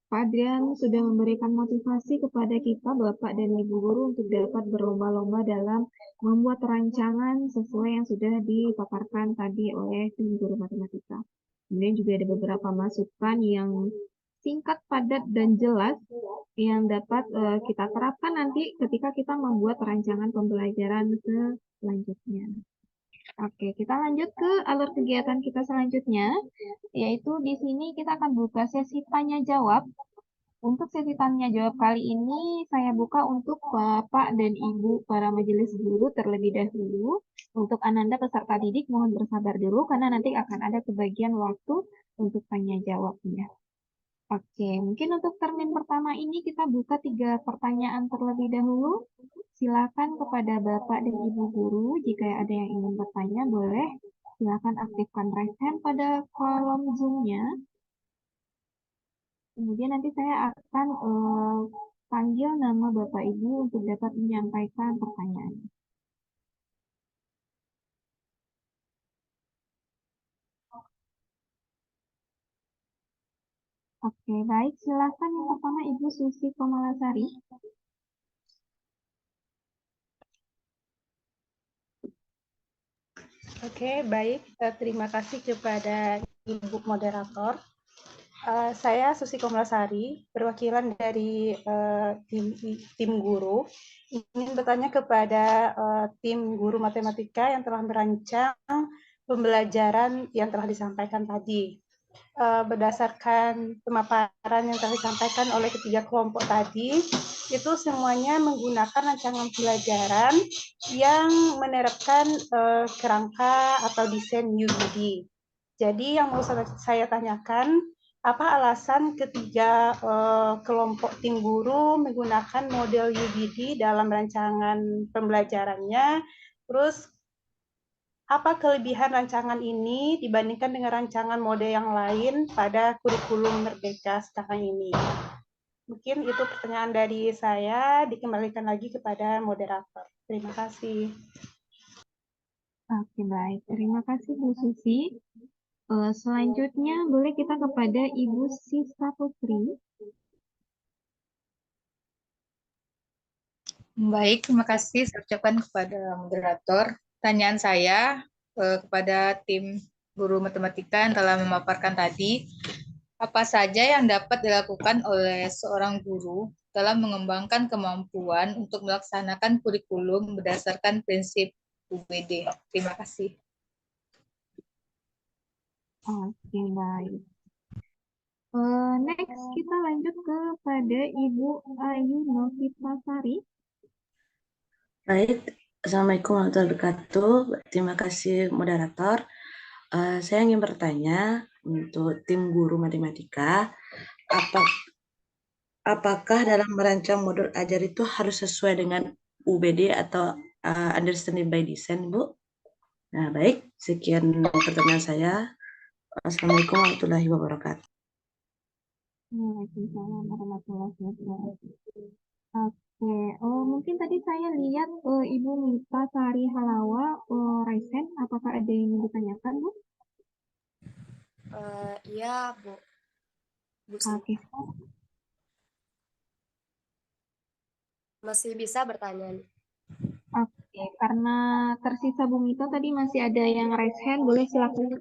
Pak Adrian sudah memberikan motivasi kepada kita, Bapak dan Ibu Guru, untuk dapat berlomba-lomba dalam membuat rancangan sesuai yang sudah dipaparkan tadi oleh tim guru matematika. Kemudian juga ada beberapa masukan yang singkat, padat, dan jelas yang dapat kita terapkan nanti ketika kita membuat rancangan pembelajaran selanjutnya. Oke, kita lanjut ke alur kegiatan kita selanjutnya, yaitu di sini kita akan buka sesi tanya jawab. Untuk sesi tanya jawab kali ini saya buka untuk Bapak dan Ibu para majelis guru terlebih dahulu. Untuk Ananda peserta didik mohon bersabar dulu karena nanti akan ada kebagian waktu untuk tanya jawabnya. Oke, mungkin untuk termin pertama ini kita buka 3 pertanyaan terlebih dahulu. Silakan kepada Bapak dan Ibu Guru, jika ada yang ingin bertanya boleh silakan aktifkan raise hand pada kolom Zoom-nya. Kemudian nanti saya akan panggil nama Bapak Ibu untuk dapat menyampaikan pertanyaan. Oke, baik. Silakan yang pertama Ibu Susi Komalasari. Oke, baik. Terima kasih kepada Ibu Moderator. Saya Susi Komalasari, perwakilan dari tim guru. Ingin bertanya kepada tim guru matematika yang telah merancang pembelajaran yang telah disampaikan tadi. Berdasarkan pemaparan yang telah disampaikan oleh ketiga kelompok tadi, itu semuanya menggunakan rancangan pembelajaran yang menerapkan kerangka atau desain UBD. Jadi yang mau saya tanyakan, apa alasan ketiga kelompok tim guru menggunakan model UBD dalam rancangan pembelajarannya? Terus apa kelebihan rancangan ini dibandingkan dengan rancangan mode yang lain pada kurikulum Merdeka sekarang ini? Mungkin itu pertanyaan dari saya, dikembalikan lagi kepada moderator. Terima kasih. Oke, baik. Terima kasih Bu Susi. Selanjutnya boleh kita kepada Ibu Sista Putri. Baik, terima kasih saya ucapkan kepada moderator. Pertanyaan saya kepada tim guru matematika yang telah memaparkan tadi, apa saja yang dapat dilakukan oleh seorang guru dalam mengembangkan kemampuan untuk melaksanakan kurikulum berdasarkan prinsip UBD? Terima kasih. Oke, baik. Next, kita lanjut kepada Ibu Ayu Novitasari. Baik, Assalamualaikum warahmatullahi wabarakatuh. Terima kasih moderator. Saya ingin bertanya untuk tim guru matematika, apakah dalam merancang modul ajar itu harus sesuai dengan UBD atau understanding by design, Bu? Nah, baik, sekian pertanyaan saya. Assalamualaikum warahmatullahi wabarakatuh. Waalaikumsalam warahmatullahi wabarakatuh. Oke, mungkin tadi saya lihat Ibu Mita Sari Halawa raise hand. Apakah ada yang ingin ditanyakan, Bu? Iya, Bu. Oke, Masih bisa bertanya nih. Oke, karena tersisa Bu Mita tadi masih ada yang raise hand, boleh silakan.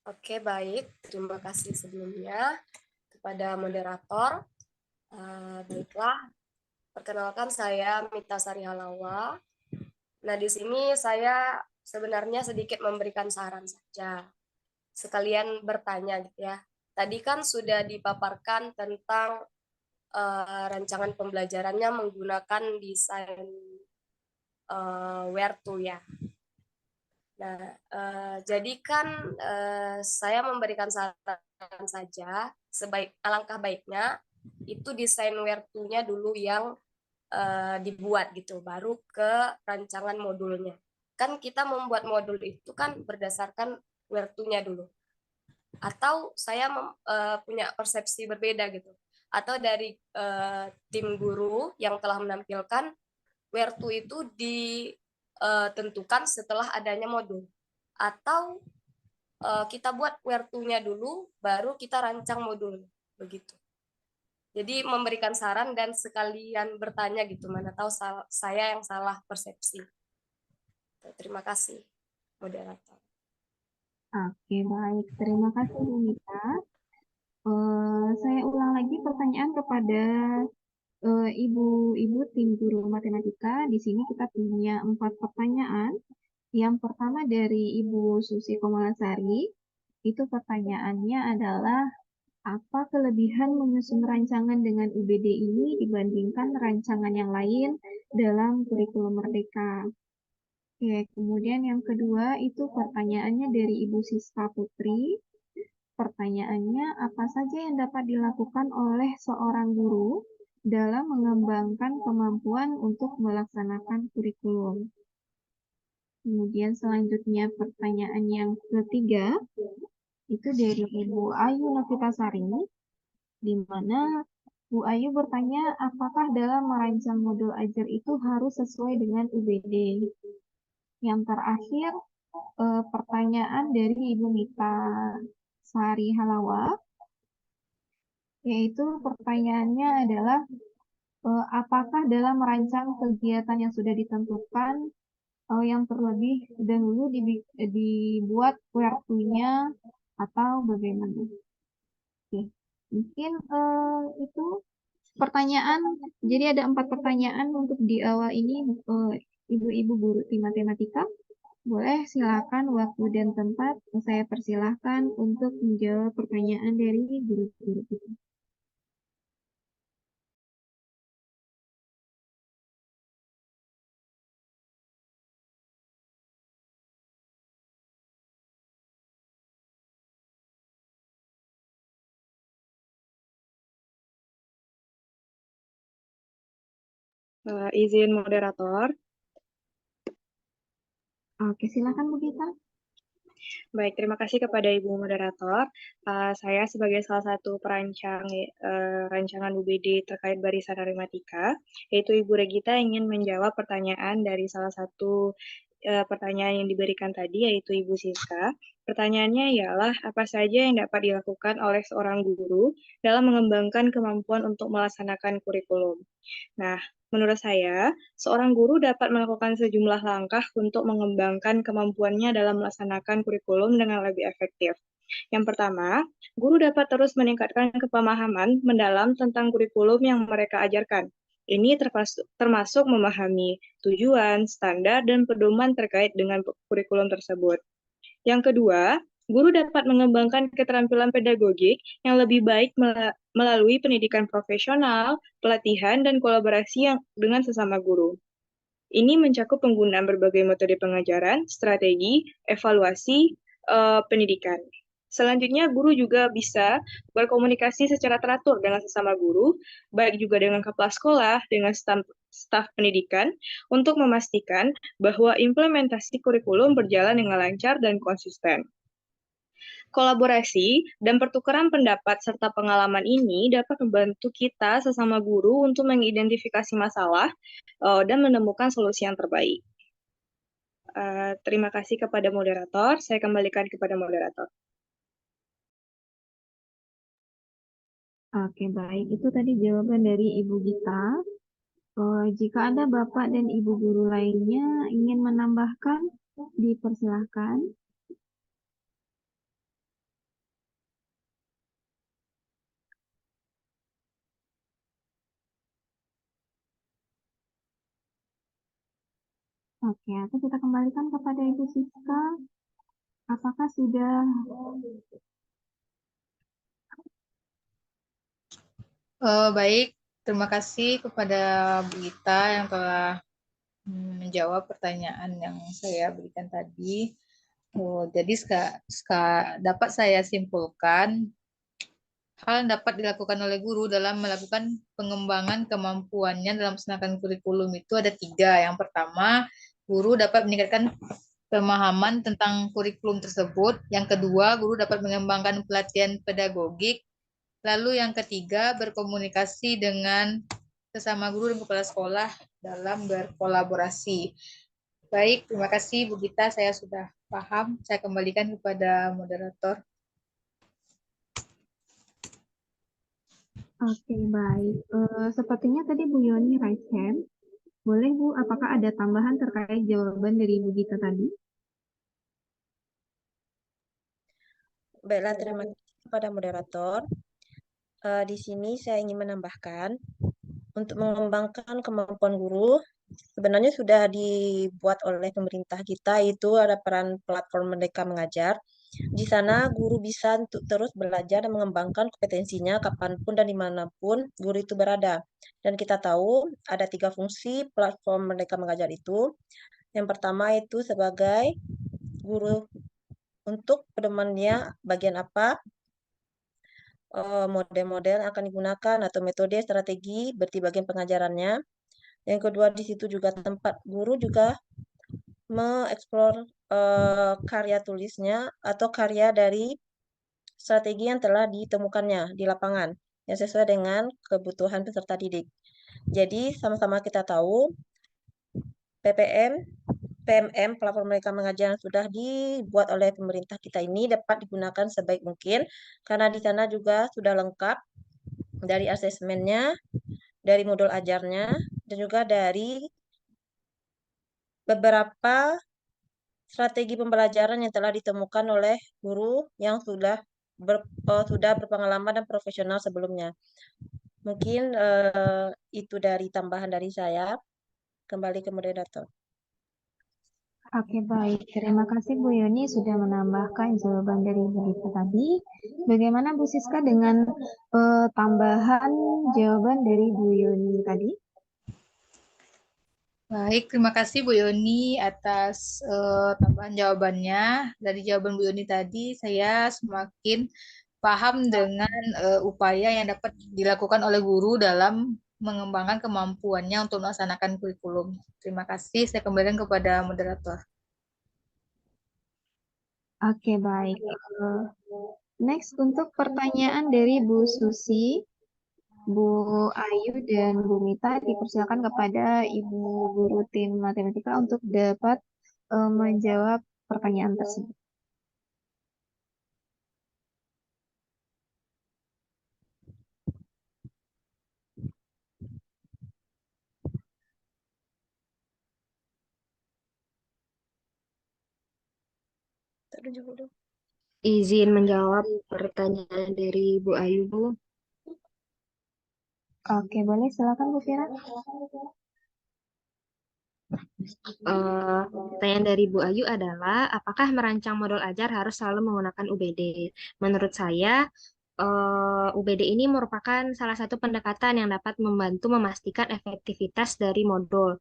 Oke, baik. Terima kasih sebelumnya kepada moderator. Baiklah, perkenalkan saya Mita Sari Halawa. Nah, di sini saya sebenarnya sedikit memberikan saran saja. Sekalian bertanya gitu ya. Tadi kan sudah dipaparkan tentang rancangan pembelajarannya menggunakan desain where to ya. Nah, jadi kan saya memberikan saran saja, alangkah baiknya itu desain where to-nya dulu yang dibuat gitu, baru ke rancangan modulnya. Kan kita membuat modul itu kan berdasarkan where to-nya dulu. Atau saya punya persepsi berbeda gitu. atau dari tim guru yang telah menampilkan, where to itu ditentukan setelah adanya modul. Atau kita buat where to-nya dulu, baru kita rancang modul, begitu. Jadi memberikan saran dan sekalian bertanya gitu, mana tahu saya yang salah persepsi. Terima kasih, moderator. Oke, baik. Terima kasih, Bu Mita. Saya ulang lagi pertanyaan kepada ibu-ibu tim guru matematika. Di sini kita punya 4 pertanyaan. Yang pertama dari Ibu Susi Komalasari, itu pertanyaannya adalah apa kelebihan menyusun rancangan dengan UBD ini dibandingkan rancangan yang lain dalam kurikulum Merdeka? Oke, kemudian yang kedua itu pertanyaannya dari Ibu Siska Putri. Pertanyaannya, apa saja yang dapat dilakukan oleh seorang guru dalam mengembangkan kemampuan untuk melaksanakan kurikulum? Kemudian selanjutnya pertanyaan yang ketiga, itu dari Ibu Ayu Novitasari, di mana Bu Ayu bertanya apakah dalam merancang modul ajar itu harus sesuai dengan UBD. Yang terakhir, pertanyaan dari Ibu Mita Sari Halawa, yaitu pertanyaannya adalah apakah dalam merancang kegiatan yang sudah ditentukan yang terlebih dahulu dibuat where to-nya atau bagaimana? Oke. Mungkin itu pertanyaan. Jadi ada 4 pertanyaan untuk di awal ini, ibu-ibu guru tim matematika. Boleh silakan waktu dan tempat saya persilahkan untuk menjawab pertanyaan dari guru-guru kita. Izin moderator. Oke, silakan Bu Gita. Baik, terima kasih kepada Ibu moderator. Saya sebagai salah satu perancang rancangan UBD terkait barisan aritmatika, yaitu Ibu Regita ingin menjawab pertanyaan dari salah satu pertanyaan yang diberikan tadi, yaitu Ibu Siska. Pertanyaannya ialah apa saja yang dapat dilakukan oleh seorang guru dalam mengembangkan kemampuan untuk melaksanakan kurikulum. Nah, menurut saya, seorang guru dapat melakukan sejumlah langkah untuk mengembangkan kemampuannya dalam melaksanakan kurikulum dengan lebih efektif. Yang pertama, guru dapat terus meningkatkan kepemahaman mendalam tentang kurikulum yang mereka ajarkan. Ini termasuk memahami tujuan, standar, dan pedoman terkait dengan kurikulum tersebut. Yang kedua, guru dapat mengembangkan keterampilan pedagogik yang lebih baik melalui pendidikan profesional, pelatihan, dan kolaborasi dengan sesama guru. Ini mencakup penggunaan berbagai metode pengajaran, strategi, evaluasi pendidikan. Selanjutnya, guru juga bisa berkomunikasi secara teratur dengan sesama guru, baik juga dengan kepala sekolah, dengan staf pendidikan, untuk memastikan bahwa implementasi kurikulum berjalan dengan lancar dan konsisten. Kolaborasi dan pertukaran pendapat serta pengalaman ini dapat membantu kita sesama guru untuk mengidentifikasi masalah dan menemukan solusi yang terbaik. Terima kasih kepada moderator. Saya kembalikan kepada moderator. Oke, baik. Itu tadi jawaban dari Ibu Gita. Jika ada Bapak dan Ibu guru lainnya ingin menambahkan, dipersilahkan. Oke, atau kita kembalikan kepada Ibu Siska. Apakah sudah? Baik, terima kasih kepada Bu Gita yang telah menjawab pertanyaan yang saya berikan tadi. Jadi dapat saya simpulkan hal yang dapat dilakukan oleh guru dalam melakukan pengembangan kemampuannya dalam melaksanakan kurikulum itu ada 3. Yang pertama, guru dapat meningkatkan pemahaman tentang kurikulum tersebut. Yang kedua, guru dapat mengembangkan pelatihan pedagogik Lalu yang ketiga, berkomunikasi dengan sesama guru dan kepala sekolah dalam berkolaborasi. Baik, terima kasih Bu Gita, saya sudah paham. Saya kembalikan kepada moderator. Oke, baik. Sepertinya tadi Bu Yoni raise hand. Boleh Bu, apakah ada tambahan terkait jawaban dari Bu Gita tadi? Baiklah, terima kasih kepada moderator. Di sini saya ingin menambahkan, untuk mengembangkan kemampuan guru, sebenarnya sudah dibuat oleh pemerintah kita, itu ada peran platform Merdeka Mengajar. Di sana guru bisa untuk terus belajar dan mengembangkan kompetensinya kapanpun dan dimanapun guru itu berada. Dan kita tahu ada 3 fungsi platform Merdeka Mengajar itu. Yang pertama itu sebagai guru untuk pedomannya bagian apa, model-model yang akan digunakan atau metode strategi berarti bagian pengajarannya. Yang kedua di situ juga tempat guru juga mengeksplor karya tulisnya atau karya dari strategi yang telah ditemukannya di lapangan yang sesuai dengan kebutuhan peserta didik. Jadi sama-sama kita tahu PMM, platform Merdeka Mengajar yang sudah dibuat oleh pemerintah kita ini dapat digunakan sebaik mungkin karena di sana juga sudah lengkap dari asesmennya, dari modul ajarnya, dan juga dari beberapa strategi pembelajaran yang telah ditemukan oleh guru yang sudah berpengalaman dan profesional sebelumnya. Mungkin itu dari tambahan dari saya. Kembali ke moderator. Oke, baik. Terima kasih Bu Yoni sudah menambahkan jawaban dari Bu Gita tadi. Bagaimana Bu Siska dengan tambahan jawaban dari Bu Yoni tadi? Baik, terima kasih Bu Yoni atas tambahan jawabannya. Dari jawaban Bu Yoni tadi, saya semakin paham dengan upaya yang dapat dilakukan oleh guru dalam mengembangkan kemampuannya untuk melaksanakan kurikulum. Terima kasih, saya kembalikan kepada moderator. Oke, baik. Next, untuk pertanyaan dari Bu Susi, Bu Ayu, dan Bu Mita, dipersilakan kepada Ibu Guru Tim Matematika untuk dapat menjawab pertanyaan tersebut. Izin menjawab pertanyaan dari Bu Ayu, Bu. Oke, boleh. Silakan Bu Fira. Pertanyaan dari Bu Ayu adalah, apakah merancang modul ajar harus selalu menggunakan UBD? Menurut saya, UBD ini merupakan salah satu pendekatan yang dapat membantu memastikan efektivitas dari modul.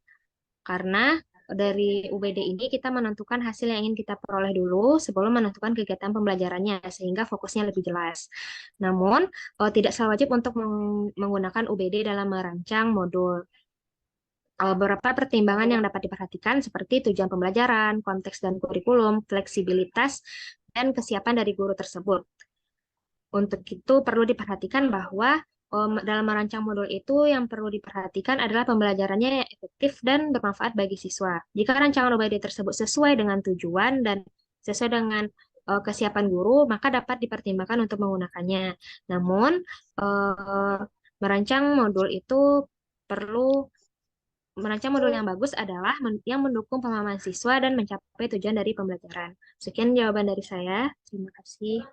Karena dari UBD ini kita menentukan hasil yang ingin kita peroleh dulu sebelum menentukan kegiatan pembelajarannya, sehingga fokusnya lebih jelas. Namun, tidak selalu wajib untuk menggunakan UBD dalam merancang modul. Beberapa pertimbangan yang dapat diperhatikan seperti tujuan pembelajaran, konteks dan kurikulum, fleksibilitas, dan kesiapan dari guru tersebut. Untuk itu perlu diperhatikan bahwa dalam merancang modul itu yang perlu diperhatikan adalah pembelajarannya yang efektif dan bermanfaat bagi siswa. Jika rancangan UBD tersebut sesuai dengan tujuan dan sesuai dengan kesiapan guru, maka dapat dipertimbangkan untuk menggunakannya. Namun, merancang modul itu perlu merancang modul yang bagus adalah yang mendukung pemahaman siswa dan mencapai tujuan dari pembelajaran. Sekian jawaban dari saya. Terima kasih.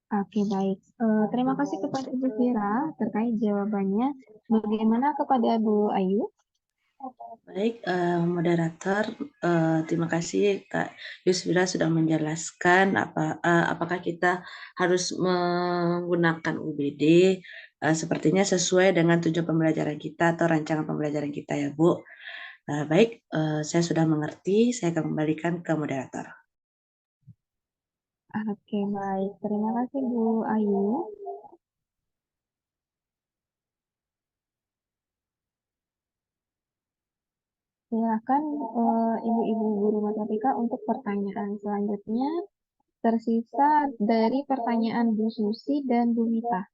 Oke, baik. Terima kasih kepada Ibu Fira terkait jawabannya. Bagaimana kepada Bu Ayu? Baik, moderator, terima kasih Kak Yusfira sudah menjelaskan apakah kita harus menggunakan UBD. Sepertinya sesuai dengan tujuan pembelajaran kita atau rancangan pembelajaran kita ya Bu. Baik, saya sudah mengerti. Saya akan kembalikan ke moderator. Oke, baik. Terima kasih Bu Ayu. Silakan ibu-ibu guru matematika untuk pertanyaan selanjutnya. tersisa dari pertanyaan Bu Susi dan Bu Mita.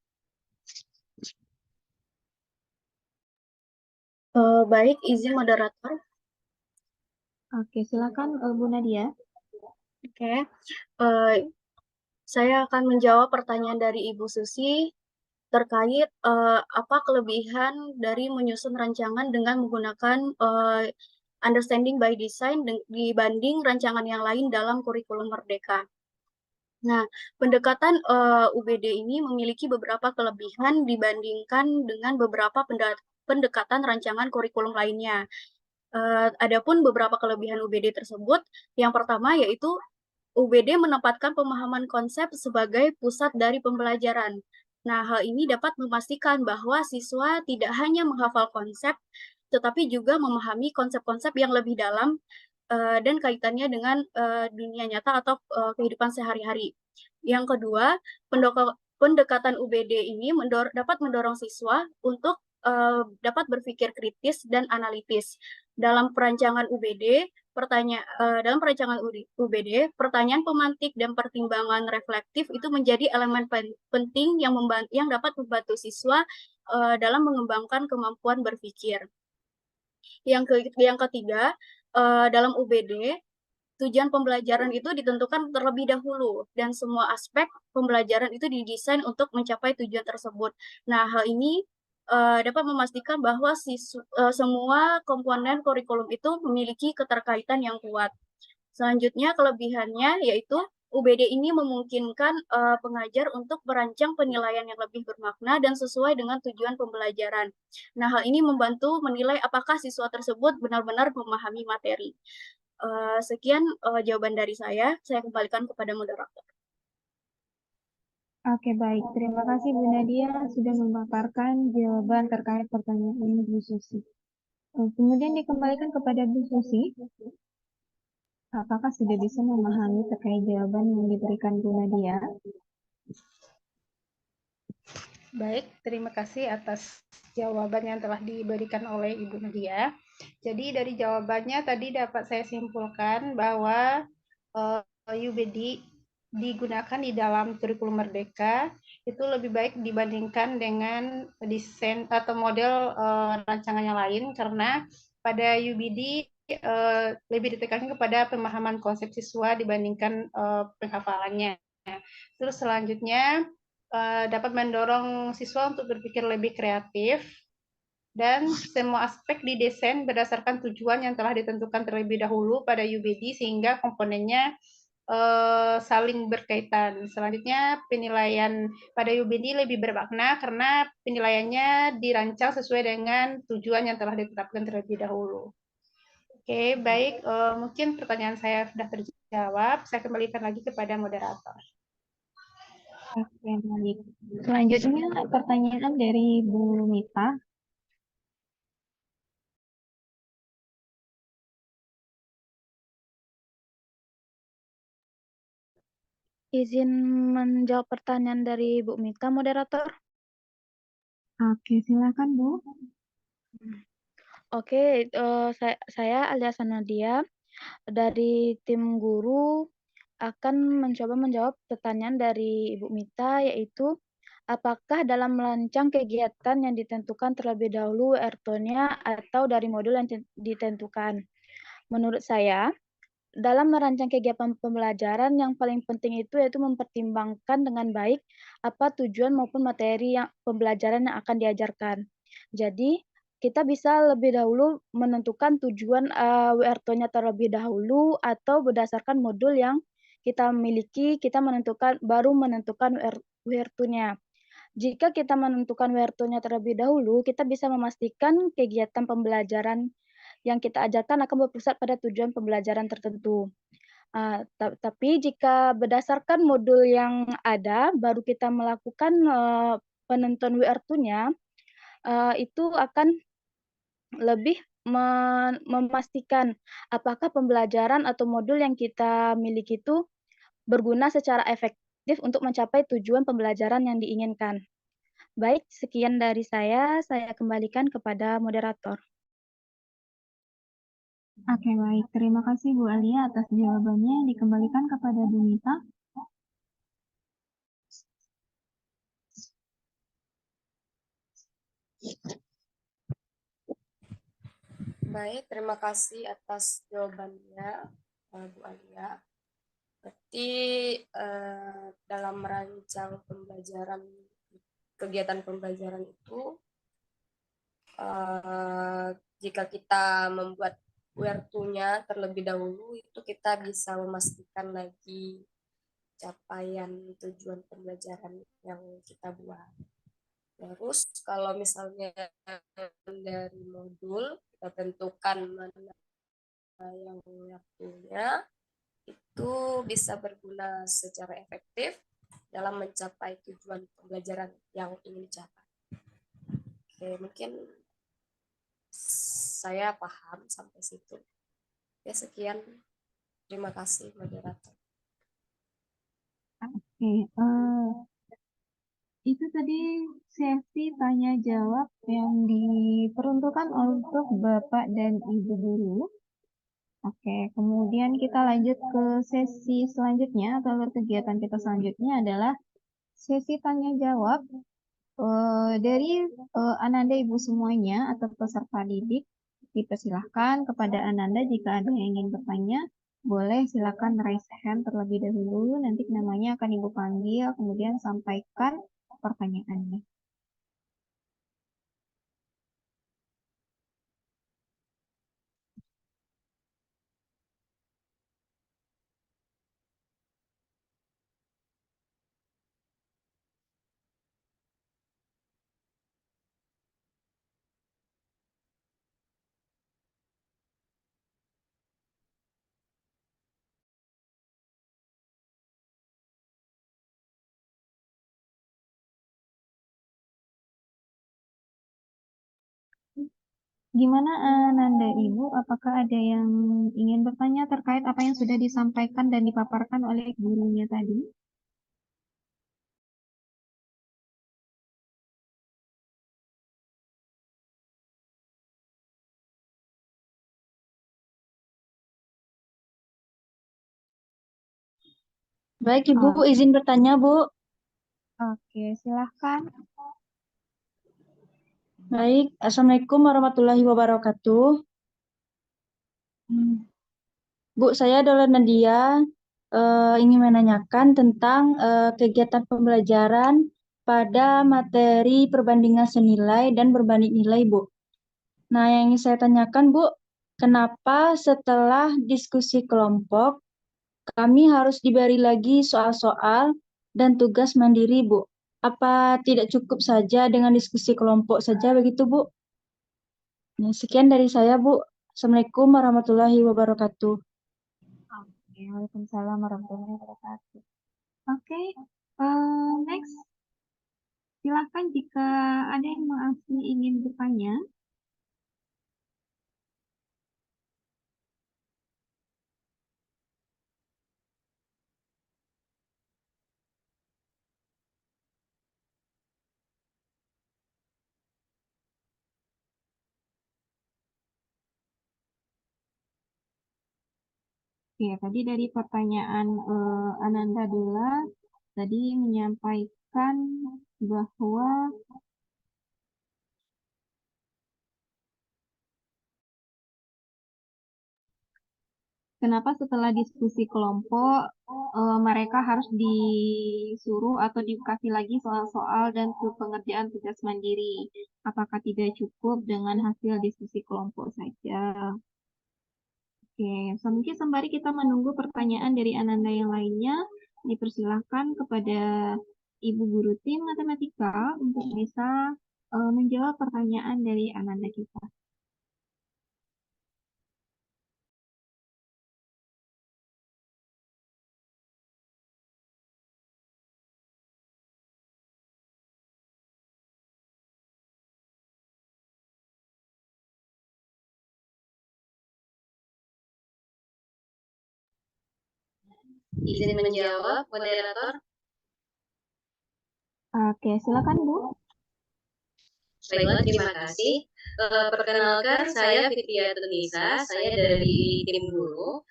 Baik, izin moderator. Oke, silakan Bu Nadia. Oke, saya akan menjawab pertanyaan dari Ibu Susi terkait apa kelebihan dari menyusun rancangan dengan menggunakan understanding by design dibanding rancangan yang lain dalam kurikulum Merdeka. Nah, pendekatan UBD ini memiliki beberapa kelebihan dibandingkan dengan beberapa pendekatan rancangan kurikulum lainnya. Adapun beberapa kelebihan UBD tersebut, yang pertama yaitu UBD menempatkan pemahaman konsep sebagai pusat dari pembelajaran. Nah, hal ini dapat memastikan bahwa siswa tidak hanya menghafal konsep, tetapi juga memahami konsep-konsep yang lebih dalam dan kaitannya dengan dunia nyata atau kehidupan sehari-hari. Yang kedua, pendekatan UBD ini dapat mendorong siswa untuk dapat berpikir kritis dan analitis. Dalam perancangan UBD, pertanyaan pemantik dan pertimbangan reflektif itu menjadi elemen penting yang dapat membantu siswa dalam mengembangkan kemampuan berpikir. Yang ketiga, dalam UBD, tujuan pembelajaran itu ditentukan terlebih dahulu dan semua aspek pembelajaran itu didesain untuk mencapai tujuan tersebut. Nah, hal ini dapat memastikan bahwa semua komponen kurikulum itu memiliki keterkaitan yang kuat. Selanjutnya, kelebihannya yaitu UBD ini memungkinkan pengajar untuk merancang penilaian yang lebih bermakna dan sesuai dengan tujuan pembelajaran. Nah, hal ini membantu menilai apakah siswa tersebut benar-benar memahami materi. Sekian jawaban dari saya kembalikan kepada moderator. Oke, baik. Terima kasih Bu Nadia sudah memaparkan jawaban terkait pertanyaan Bu Susi. Kemudian dikembalikan kepada Bu Susi. Apakah sudah bisa memahami terkait jawaban yang diberikan Bu Nadia? Baik, terima kasih atas jawaban yang telah diberikan oleh Ibu Nadia. Jadi dari jawabannya tadi dapat saya simpulkan bahwa UBD digunakan di dalam kurikulum Merdeka itu lebih baik dibandingkan dengan desain atau model rancangan yang lain, karena pada UBD lebih ditekankan kepada pemahaman konsep siswa dibandingkan penghafalannya. Terus selanjutnya dapat mendorong siswa untuk berpikir lebih kreatif, dan semua aspek didesain berdasarkan tujuan yang telah ditentukan terlebih dahulu pada UBD sehingga komponennya saling berkaitan. Selanjutnya, penilaian pada UBD lebih bermakna karena penilaiannya dirancang sesuai dengan tujuan yang telah ditetapkan terlebih dahulu. Oke, baik. Mungkin pertanyaan saya sudah terjawab. Saya kembalikan lagi kepada moderator. Oke, baik. Selanjutnya pertanyaan dari Bu Mita. Izin menjawab pertanyaan dari Bu Mita, moderator. Oke, silakan Bu. Oke, saya alias Nadia dari tim guru akan mencoba menjawab pertanyaan dari Ibu Mita, yaitu apakah dalam merancang kegiatan yang ditentukan terlebih dahulu WRT-nya atau dari modul yang ditentukan? Menurut saya, dalam merancang kegiatan pembelajaran yang paling penting itu yaitu mempertimbangkan dengan baik apa tujuan maupun materi yang pembelajaran yang akan diajarkan. Jadi, kita bisa lebih dahulu menentukan tujuan WRT-nya terlebih dahulu atau berdasarkan modul yang kita miliki, kita baru menentukan WRT-nya. Jika kita menentukan WRT-nya terlebih dahulu, kita bisa memastikan kegiatan pembelajaran yang kita ajarkan akan berpusat pada tujuan pembelajaran tertentu. Tapi jika berdasarkan modul yang ada, baru kita melakukan penentuan WRT-nya, itu akan lebih memastikan apakah pembelajaran atau modul yang kita miliki itu berguna secara efektif untuk mencapai tujuan pembelajaran yang diinginkan. Baik, sekian dari saya kembalikan kepada moderator. Oke, baik. Terima kasih Bu Alia atas jawabannya. Dikembalikan kepada Bu Mita. Baik, terima kasih atas jawabannya, Bu Alia. Berarti dalam merancang pembelajaran, kegiatan pembelajaran itu, jika kita membuat where to-nya terlebih dahulu, itu kita bisa memastikan lagi capaian tujuan pembelajaran yang kita buat. Terus kalau misalnya dari modul, kita tentukan mana yang waktunya, itu bisa berguna secara efektif dalam mencapai tujuan pembelajaran yang ingin dicapai. Oke, mungkin saya paham sampai situ. Ya, sekian. Terima kasih, moderator. Oke, itu tadi sesi tanya jawab yang diperuntukkan untuk Bapak dan Ibu guru. Oke, kemudian kita lanjut ke sesi selanjutnya atau kegiatan kita selanjutnya adalah sesi tanya jawab dari Ananda Ibu semuanya atau peserta didik. Dipersilahkan kepada Ananda jika ada yang ingin bertanya, boleh silakan raise hand terlebih dahulu. Nanti namanya akan Ibu panggil, kemudian sampaikan pertanyaannya. Gimana Ananda Ibu, apakah ada yang ingin bertanya terkait apa yang sudah disampaikan dan dipaparkan oleh gurunya tadi? Baik, Ibu, izin bertanya, Bu. Oke, silahkan. Baik, Assalamualaikum warahmatullahi wabarakatuh. Bu, saya adalah Nadia, ingin menanyakan tentang kegiatan pembelajaran pada materi perbandingan senilai dan berbanding nilai, Bu. Nah, yang ingin saya tanyakan, Bu, kenapa setelah diskusi kelompok, kami harus diberi lagi soal-soal dan tugas mandiri, Bu? Apa tidak cukup saja dengan diskusi kelompok saja begitu, Bu? Nah, sekian dari saya, Bu. Assalamualaikum warahmatullahi wabarakatuh. Oke, waalaikumsalam warahmatullahi wabarakatuh. Oke, next. Silahkan jika ada yang masih ingin bertanya. Oke, tadi dari pertanyaan Ananda Dula tadi menyampaikan bahwa kenapa setelah diskusi kelompok mereka harus disuruh atau dikasih lagi soal-soal dan pengerjaan tugas mandiri. Apakah tidak cukup dengan hasil diskusi kelompok saja? Oke, mungkin sembari kita menunggu pertanyaan dari Ananda yang lainnya, dipersilahkan kepada Ibu Guru Tim Matematika untuk bisa menjawab pertanyaan dari Ananda kita. Izin menjawab, moderator. Oke, silakan Bu. Baiklah, terima kasih. Perkenalkan, saya Fitria Tunisa, saya dari tim guru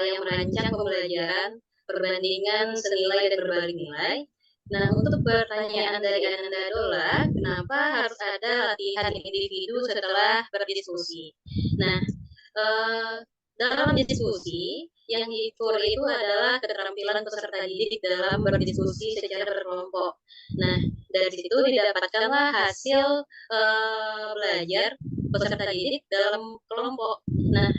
yang merancang pembelajaran perbandingan senilai dan berbanding nilai Nah, untuk pertanyaan dari Ananda Dola, kenapa harus ada latihan individu setelah berdiskusi? Nah, dalam diskusi, yang diukur itu adalah keterampilan peserta didik dalam berdiskusi secara berkelompok. Nah, dari situ didapatkanlah hasil belajar peserta didik dalam kelompok. Nah,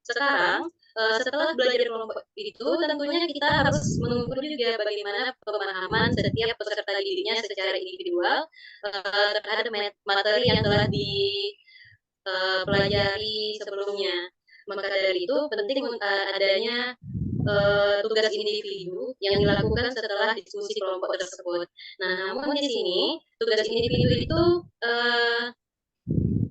sekarang setelah belajar kelompok itu tentunya kita harus mengukur juga bagaimana pemahaman setiap peserta didiknya secara individual terhadap materi yang telah dipelajari sebelumnya. Maka dari itu penting adanya tugas individu yang dilakukan setelah diskusi kelompok tersebut. Nah, namun di sini tugas individu itu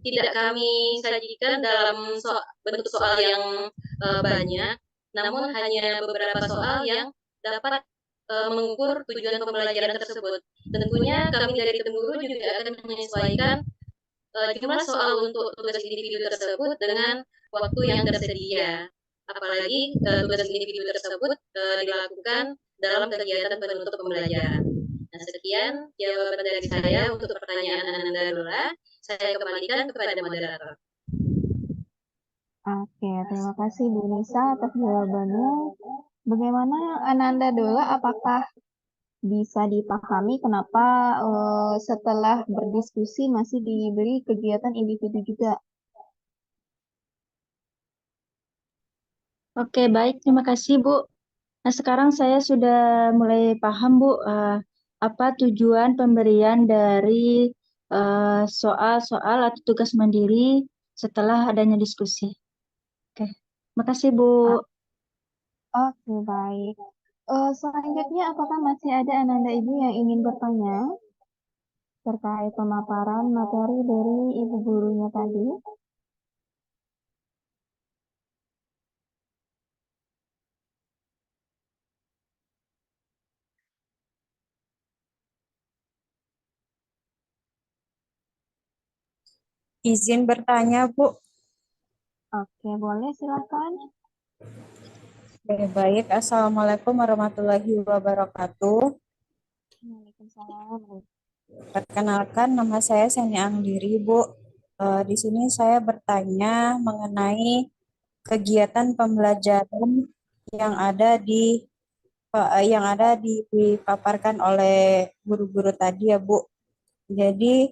tidak kami sajikan dalam bentuk soal yang banyak, namun hanya beberapa soal yang dapat mengukur tujuan pembelajaran tersebut. Tentunya kami dari tim guru juga akan menyesuaikan jumlah soal untuk tugas individu tersebut dengan waktu yang tersedia. Apalagi tugas individu tersebut dilakukan dalam kegiatan penutup pembelajaran. Nah, sekian jawaban dari saya untuk pertanyaan Ananda Dola. Saya kembalikan kepada moderator. Oke, terima kasih Bu Nisa atas jawabannya. Bagaimana Ananda Dola, apakah bisa dipahami kenapa setelah berdiskusi masih diberi kegiatan individu juga? Oke, baik. Terima kasih, Bu. Nah, sekarang saya sudah mulai paham, Bu, apa tujuan pemberian dari soal-soal atau tugas mandiri setelah adanya diskusi. Oke, terima kasih, Bu. Oke, baik. Selanjutnya, apakah masih ada Ananda Ibu yang ingin bertanya terkait pemaparan materi dari Ibu gurunya tadi? Izin bertanya, Bu. Oke, boleh silakan. Baik, Assalamualaikum warahmatullahi wabarakatuh. Waalaikumsalam. Perkenalkan, nama saya Seni Angdiri, Bu. Di sini saya bertanya mengenai kegiatan pembelajaran yang dipaparkan oleh guru-guru tadi ya, Bu. Jadi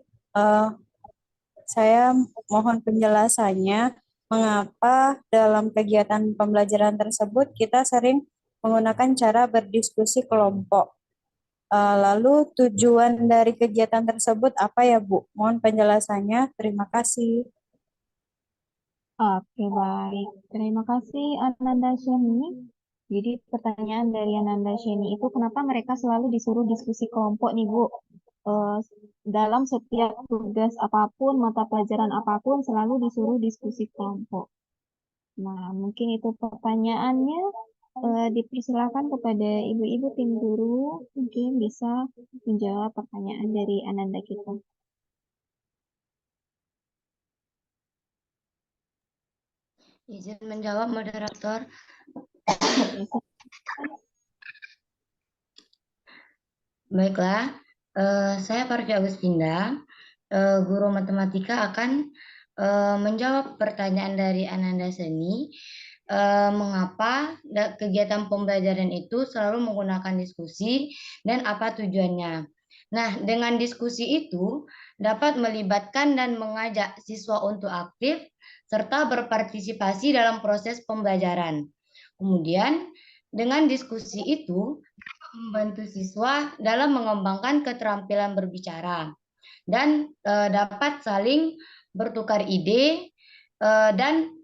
saya mohon penjelasannya mengapa dalam kegiatan pembelajaran tersebut kita sering menggunakan cara berdiskusi kelompok. Lalu tujuan dari kegiatan tersebut apa ya, Bu? Mohon penjelasannya. Terima kasih. Oke, baik. Terima kasih Ananda Sheni. Jadi pertanyaan dari Ananda Sheni itu kenapa mereka selalu disuruh diskusi kelompok nih, Bu? Dalam setiap tugas apapun, mata pelajaran apapun, selalu disuruh diskusi kelompok. Nah, mungkin itu pertanyaannya. Dipersilakan kepada ibu-ibu tim guru, mungkin bisa menjawab pertanyaan dari Ananda kita. Izin menjawab, moderator. Baiklah, saya Farja Agustinda, guru matematika akan menjawab pertanyaan dari Ananda Seni. Mengapa kegiatan pembelajaran itu selalu menggunakan diskusi dan apa tujuannya. Nah, dengan diskusi itu dapat melibatkan dan mengajak siswa untuk aktif serta berpartisipasi dalam proses pembelajaran. Kemudian, dengan diskusi itu dapat membantu siswa dalam mengembangkan keterampilan berbicara dan dapat saling bertukar ide dan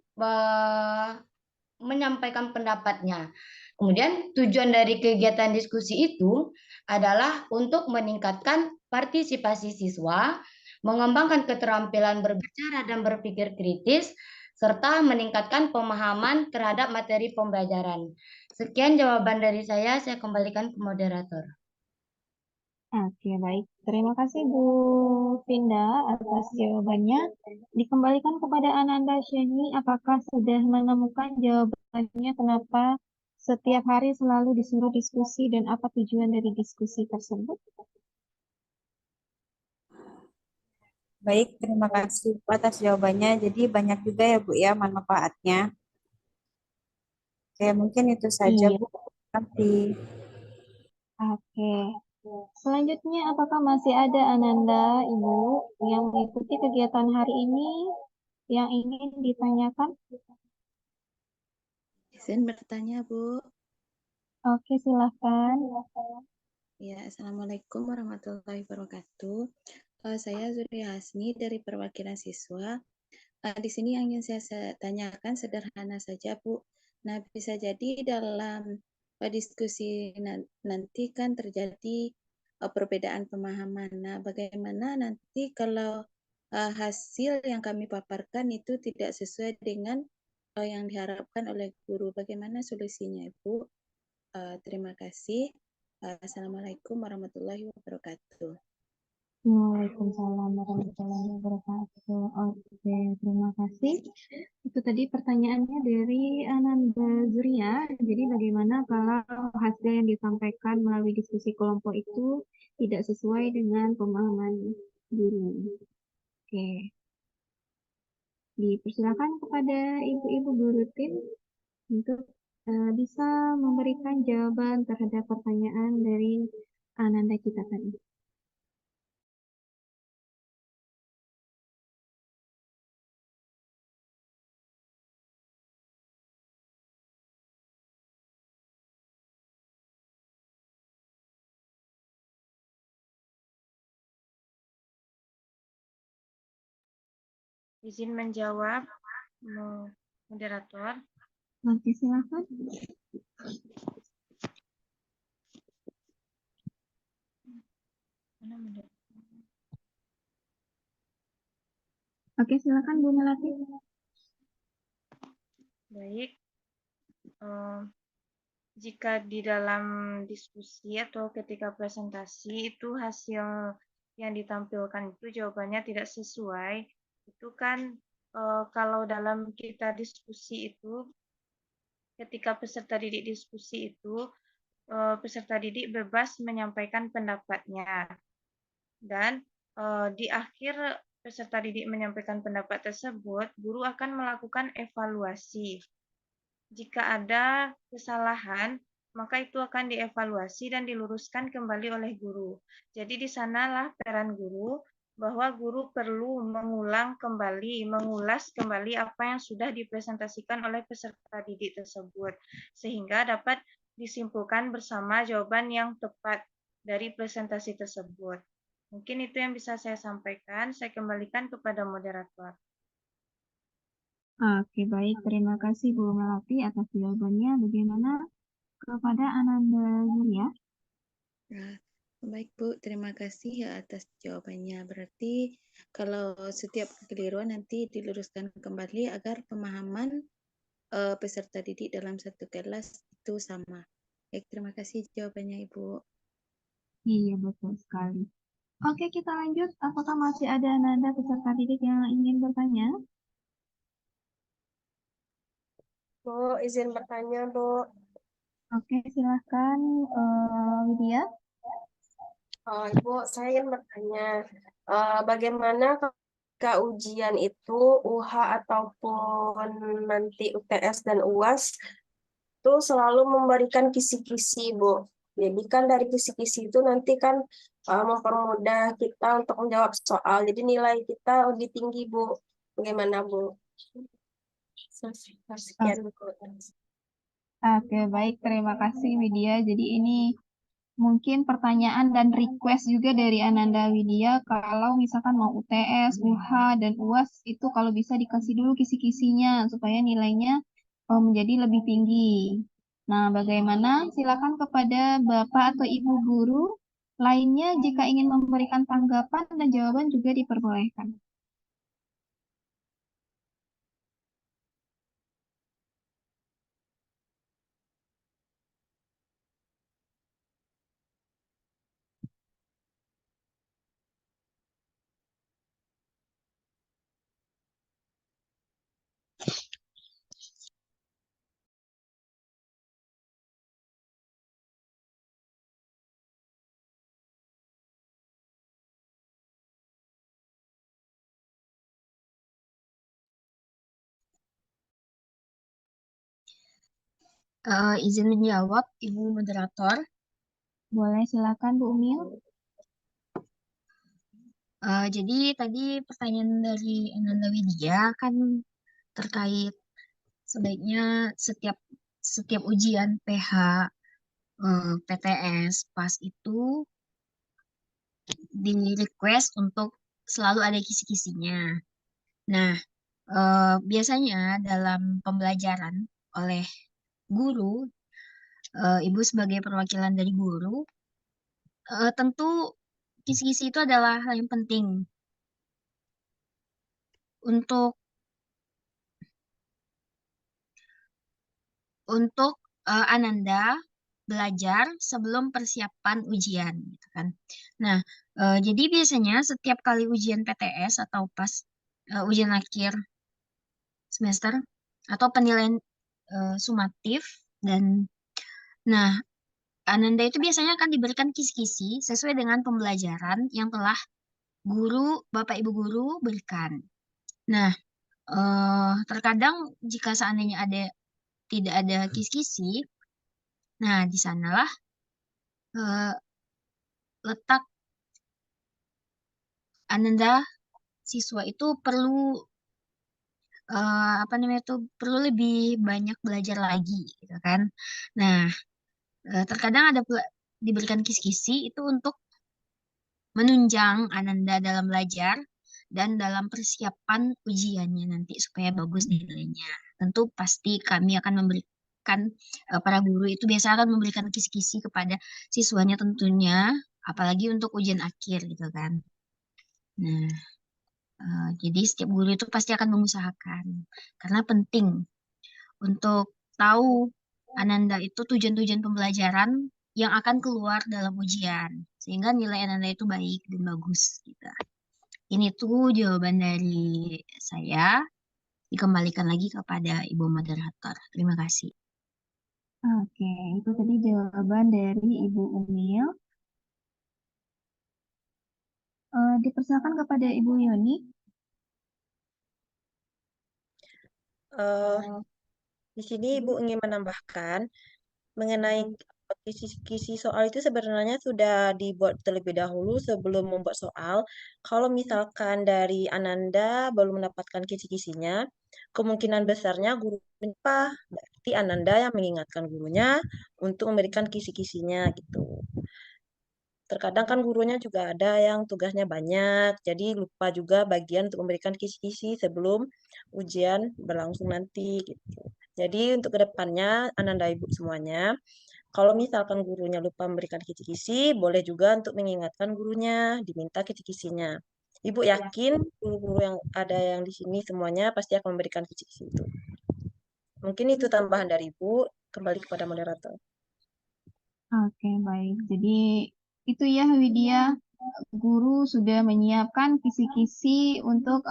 menyampaikan pendapatnya. Kemudian tujuan dari kegiatan diskusi itu adalah untuk meningkatkan partisipasi siswa, mengembangkan keterampilan berbicara dan berpikir kritis, serta meningkatkan pemahaman terhadap materi pembelajaran. Sekian jawaban dari saya kembalikan ke moderator. Oke, baik. Terima kasih Bu Vinda atas jawabannya. Dikembalikan kepada Ananda Sheni, apakah sudah menemukan jawabannya kenapa setiap hari selalu disuruh diskusi dan apa tujuan dari diskusi tersebut? Baik, terima kasih Bu atas jawabannya. Jadi banyak juga ya Bu ya manfaatnya. Oke, mungkin itu saja Iya. Bu. Terima kasih. Oke. Selanjutnya, apakah masih ada Ananda, Ibu, yang mengikuti kegiatan hari ini yang ingin ditanyakan? Izin bertanya, Bu. Oke, silahkan. Ya, Assalamualaikum warahmatullahi wabarakatuh. Saya Zuri Hasni dari perwakilan siswa. Di sini yang ingin saya tanyakan sederhana saja, Bu. Nah, bisa jadi dalam diskusi nanti kan terjadi perbedaan pemahaman. Nah, bagaimana nanti kalau hasil yang kami paparkan itu tidak sesuai dengan yang diharapkan oleh guru? Bagaimana solusinya, Ibu? Terima kasih. Assalamualaikum warahmatullahi wabarakatuh. Waalaikumsalam warahmatullahi wabarakatuh. Oke, terima kasih. Itu tadi pertanyaannya dari Ananda Zuria. Jadi bagaimana kalau hasil yang disampaikan melalui diskusi kelompok itu tidak sesuai dengan pemahaman guru? Oke. Dipersilakan kepada ibu-ibu guru tim untuk bisa memberikan jawaban terhadap pertanyaan dari Ananda kita tadi. Izin menjawab, moderator. Oke, silakan. Oke, silakan Bu Melati. Baik. Jika di dalam diskusi atau ketika presentasi itu hasil yang ditampilkan itu jawabannya tidak sesuai, itu kan kalau dalam kita diskusi itu, ketika peserta didik diskusi itu, peserta didik bebas menyampaikan pendapatnya. Dan di akhir peserta didik menyampaikan pendapat tersebut, guru akan melakukan evaluasi. Jika ada kesalahan, maka itu akan dievaluasi dan diluruskan kembali oleh guru. Jadi di sanalah peran guru, bahwa guru perlu mengulas kembali apa yang sudah dipresentasikan oleh peserta didik tersebut, sehingga dapat disimpulkan bersama jawaban yang tepat dari presentasi tersebut. Mungkin itu yang bisa saya sampaikan. Saya kembalikan kepada moderator. Oke, baik. Terima kasih Bu Melati atas jawabannya. Bagaimana kepada Ananda Yulia? Nah, baik Bu, terima kasih ya atas jawabannya. Berarti kalau setiap kekeliruan nanti diluruskan kembali agar pemahaman peserta didik dalam satu kelas itu sama. Baik, terima kasih jawabannya Ibu. Iya, betul sekali. Oke, kita lanjut. Apakah masih ada Ananda peserta didik yang ingin bertanya? Bu, izin bertanya, Bu. Oke, silahkan Widya. Ibu, saya ingin bertanya, bagaimana ketika ujian itu UH ataupun nanti UTS dan UAS itu selalu memberikan kisi-kisi, Bu. Jadi kan dari kisi-kisi itu nanti kan mempermudah kita untuk menjawab soal. Jadi nilai kita lebih tinggi, Bu. Bagaimana, Bu? Sekian, Bu. Oke, baik. Terima kasih Widya. Jadi ini mungkin pertanyaan dan request juga dari Ananda Widya kalau misalkan mau UTS, UH, dan UAS itu kalau bisa dikasih dulu kisi-kisinya supaya nilainya menjadi lebih tinggi. Nah, bagaimana? Silakan kepada Bapak atau Ibu guru lainnya jika ingin memberikan tanggapan dan jawaban juga diperbolehkan. Izin menjawab, Ibu Moderator. Boleh, silakan Bu Umil. Jadi tadi pertanyaan dari Ananda Widya kan terkait sebaiknya setiap ujian PH, PTS, PAS itu di request untuk selalu ada kisi-kisinya. Nah, biasanya dalam pembelajaran oleh guru, Ibu sebagai perwakilan dari guru, tentu kisi-kisi itu adalah hal yang penting untuk Ananda belajar sebelum persiapan ujian, gitu kan. Nah, jadi biasanya setiap kali ujian PTS atau pas ujian akhir semester atau penilaian sumatif nah, Ananda itu biasanya akan diberikan kisi-kisi sesuai dengan pembelajaran yang telah Bapak Ibu guru berikan. Nah, terkadang jika seandainya tidak ada kisi-kisi, nah di sanalah letak Ananda siswa itu perlu perlu lebih banyak belajar lagi, gitu kan. Nah, terkadang diberikan kisi-kisi itu untuk menunjang Ananda dalam belajar dan dalam persiapan ujiannya nanti supaya bagus nilainya. Tentu pasti kami akan memberikan, para guru itu biasa akan memberikan kisi-kisi kepada siswanya tentunya, apalagi untuk ujian akhir gitu kan. Nah, jadi setiap guru itu pasti akan mengusahakan, karena penting untuk tahu Ananda itu tujuan-tujuan pembelajaran yang akan keluar dalam ujian, sehingga nilai Ananda itu baik dan bagus gitu. Ini tuh jawaban dari saya. Dikembalikan lagi kepada Ibu Moderator. Terima kasih. Oke, itu tadi jawaban dari Ibu Umil. Dipersilakan kepada Ibu Yoni. Di sini Ibu ingin menambahkan mengenai kisi-kisi soal itu sebenarnya sudah dibuat terlebih dahulu sebelum membuat soal. Kalau misalkan dari Ananda belum mendapatkan kisi-kisinya, kemungkinan besarnya guru lupa. Berarti Ananda yang mengingatkan gurunya untuk memberikan kisi-kisinya gitu. Terkadang kan gurunya juga ada yang tugasnya banyak, jadi lupa juga bagian untuk memberikan kisi-kisi sebelum ujian berlangsung nanti gitu. Jadi untuk kedepannya, Ananda Ibu semuanya, kalau misalkan gurunya lupa memberikan kisi-kisi, boleh juga untuk mengingatkan gurunya, diminta kisi-kisinya. Ibu yakin guru-guru yang ada yang di sini semuanya pasti akan memberikan kisi-kisi itu. Mungkin itu tambahan dari Ibu, kembali kepada moderator. Oke, baik. Jadi itu ya Widya, guru sudah menyiapkan kisi-kisi untuk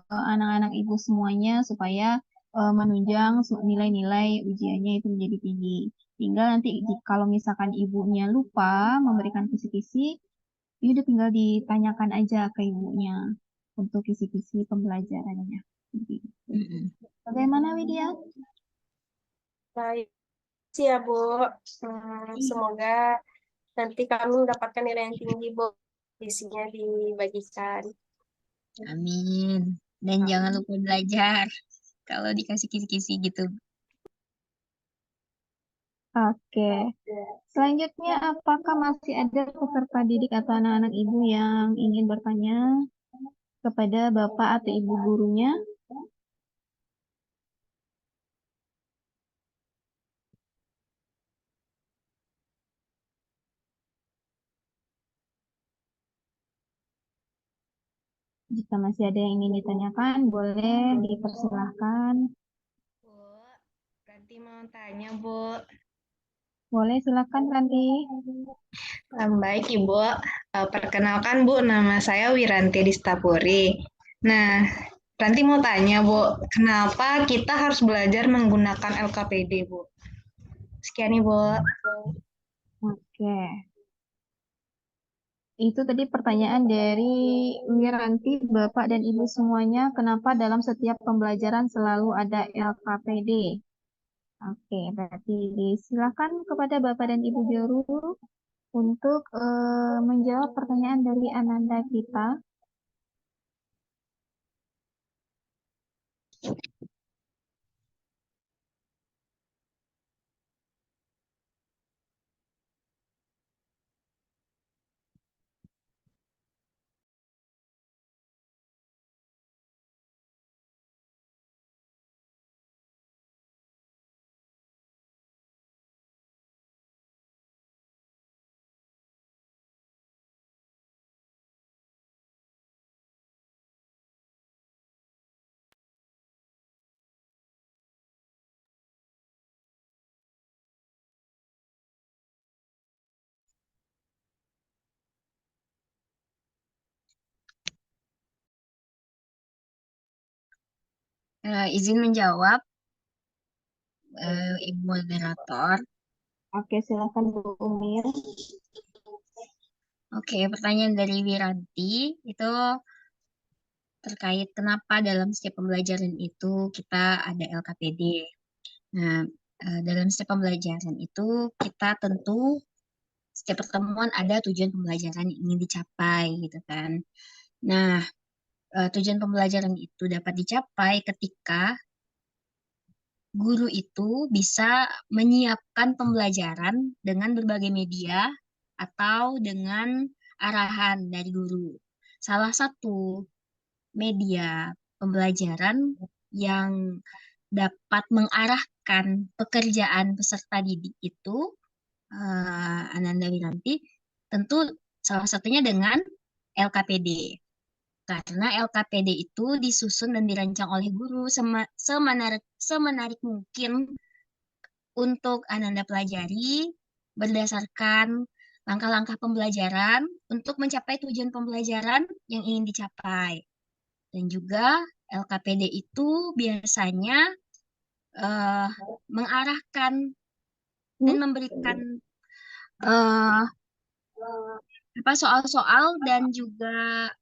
anak-anak ibu semuanya supaya menunjang nilai-nilai ujiannya itu menjadi tinggi. Tinggal nanti kalau misalkan ibunya lupa memberikan kisi-kisi, ya udah tinggal ditanyakan aja ke ibunya untuk kisi-kisi pembelajarannya. Bagaimana Widya? Baik, ya Bu. Semoga nanti kami mendapatkan nilai yang tinggi, Bu. Isinya dibagikan. Amin. Dan jangan lupa belajar kalau dikasih kisi-kisi gitu. Oke. Selanjutnya, apakah masih ada peserta didik atau anak-anak ibu yang ingin bertanya kepada Bapak atau Ibu gurunya? Jika masih ada yang ingin ditanyakan, boleh dipersilahkan. Ranti mau tanya, Bu. Boleh, silakan Ranti. Baik, Ibu. Perkenalkan, Bu, nama saya Wiranti Distapuri. Nah, Ranti mau tanya, Bu, kenapa kita harus belajar menggunakan LKPD, Bu? Sekian, Ibu. Oke. Itu tadi pertanyaan dari Wiranti, Bapak dan Ibu semuanya, kenapa dalam setiap pembelajaran selalu ada LKPD? Oke, berarti silakan kepada Bapak dan Ibu guru untuk menjawab pertanyaan dari Ananda kita. Izin menjawab, Ibu moderator. Oke, silakan Bu Umir. Oke, pertanyaan dari Wiranti itu terkait kenapa dalam setiap pembelajaran itu kita ada LKPD. Nah, dalam setiap pembelajaran itu kita tentu setiap pertemuan ada tujuan pembelajaran yang ingin dicapai gitu kan. Nah, tujuan pembelajaran itu dapat dicapai ketika guru itu bisa menyiapkan pembelajaran dengan berbagai media atau dengan arahan dari guru. Salah satu media pembelajaran yang dapat mengarahkan pekerjaan peserta didik itu, Ananda Wiranti, tentu salah satunya dengan LKPD. Karena LKPD itu disusun dan dirancang oleh guru semenarik mungkin untuk Ananda pelajari berdasarkan langkah-langkah pembelajaran untuk mencapai tujuan pembelajaran yang ingin dicapai. Dan juga LKPD itu biasanya mengarahkan dan memberikan soal-soal dan juga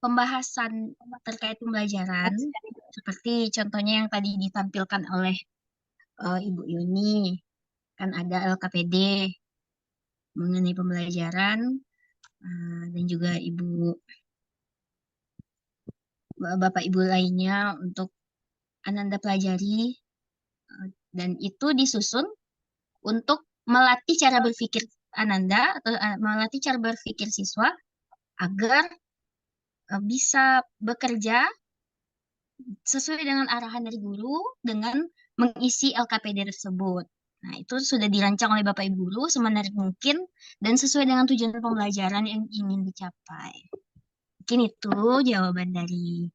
pembahasan terkait pembelajaran, seperti contohnya yang tadi ditampilkan oleh Ibu Yuni, kan ada LKPD mengenai pembelajaran, dan juga Bapak Ibu lainnya untuk Ananda pelajari, dan itu disusun untuk melatih cara berpikir Ananda atau melatih cara berpikir siswa agar bisa bekerja sesuai dengan arahan dari guru dengan mengisi LKPD tersebut. Nah, itu sudah dirancang oleh Bapak Ibu guru semenarik mungkin dan sesuai dengan tujuan pembelajaran yang ingin dicapai. Mungkin itu jawaban dari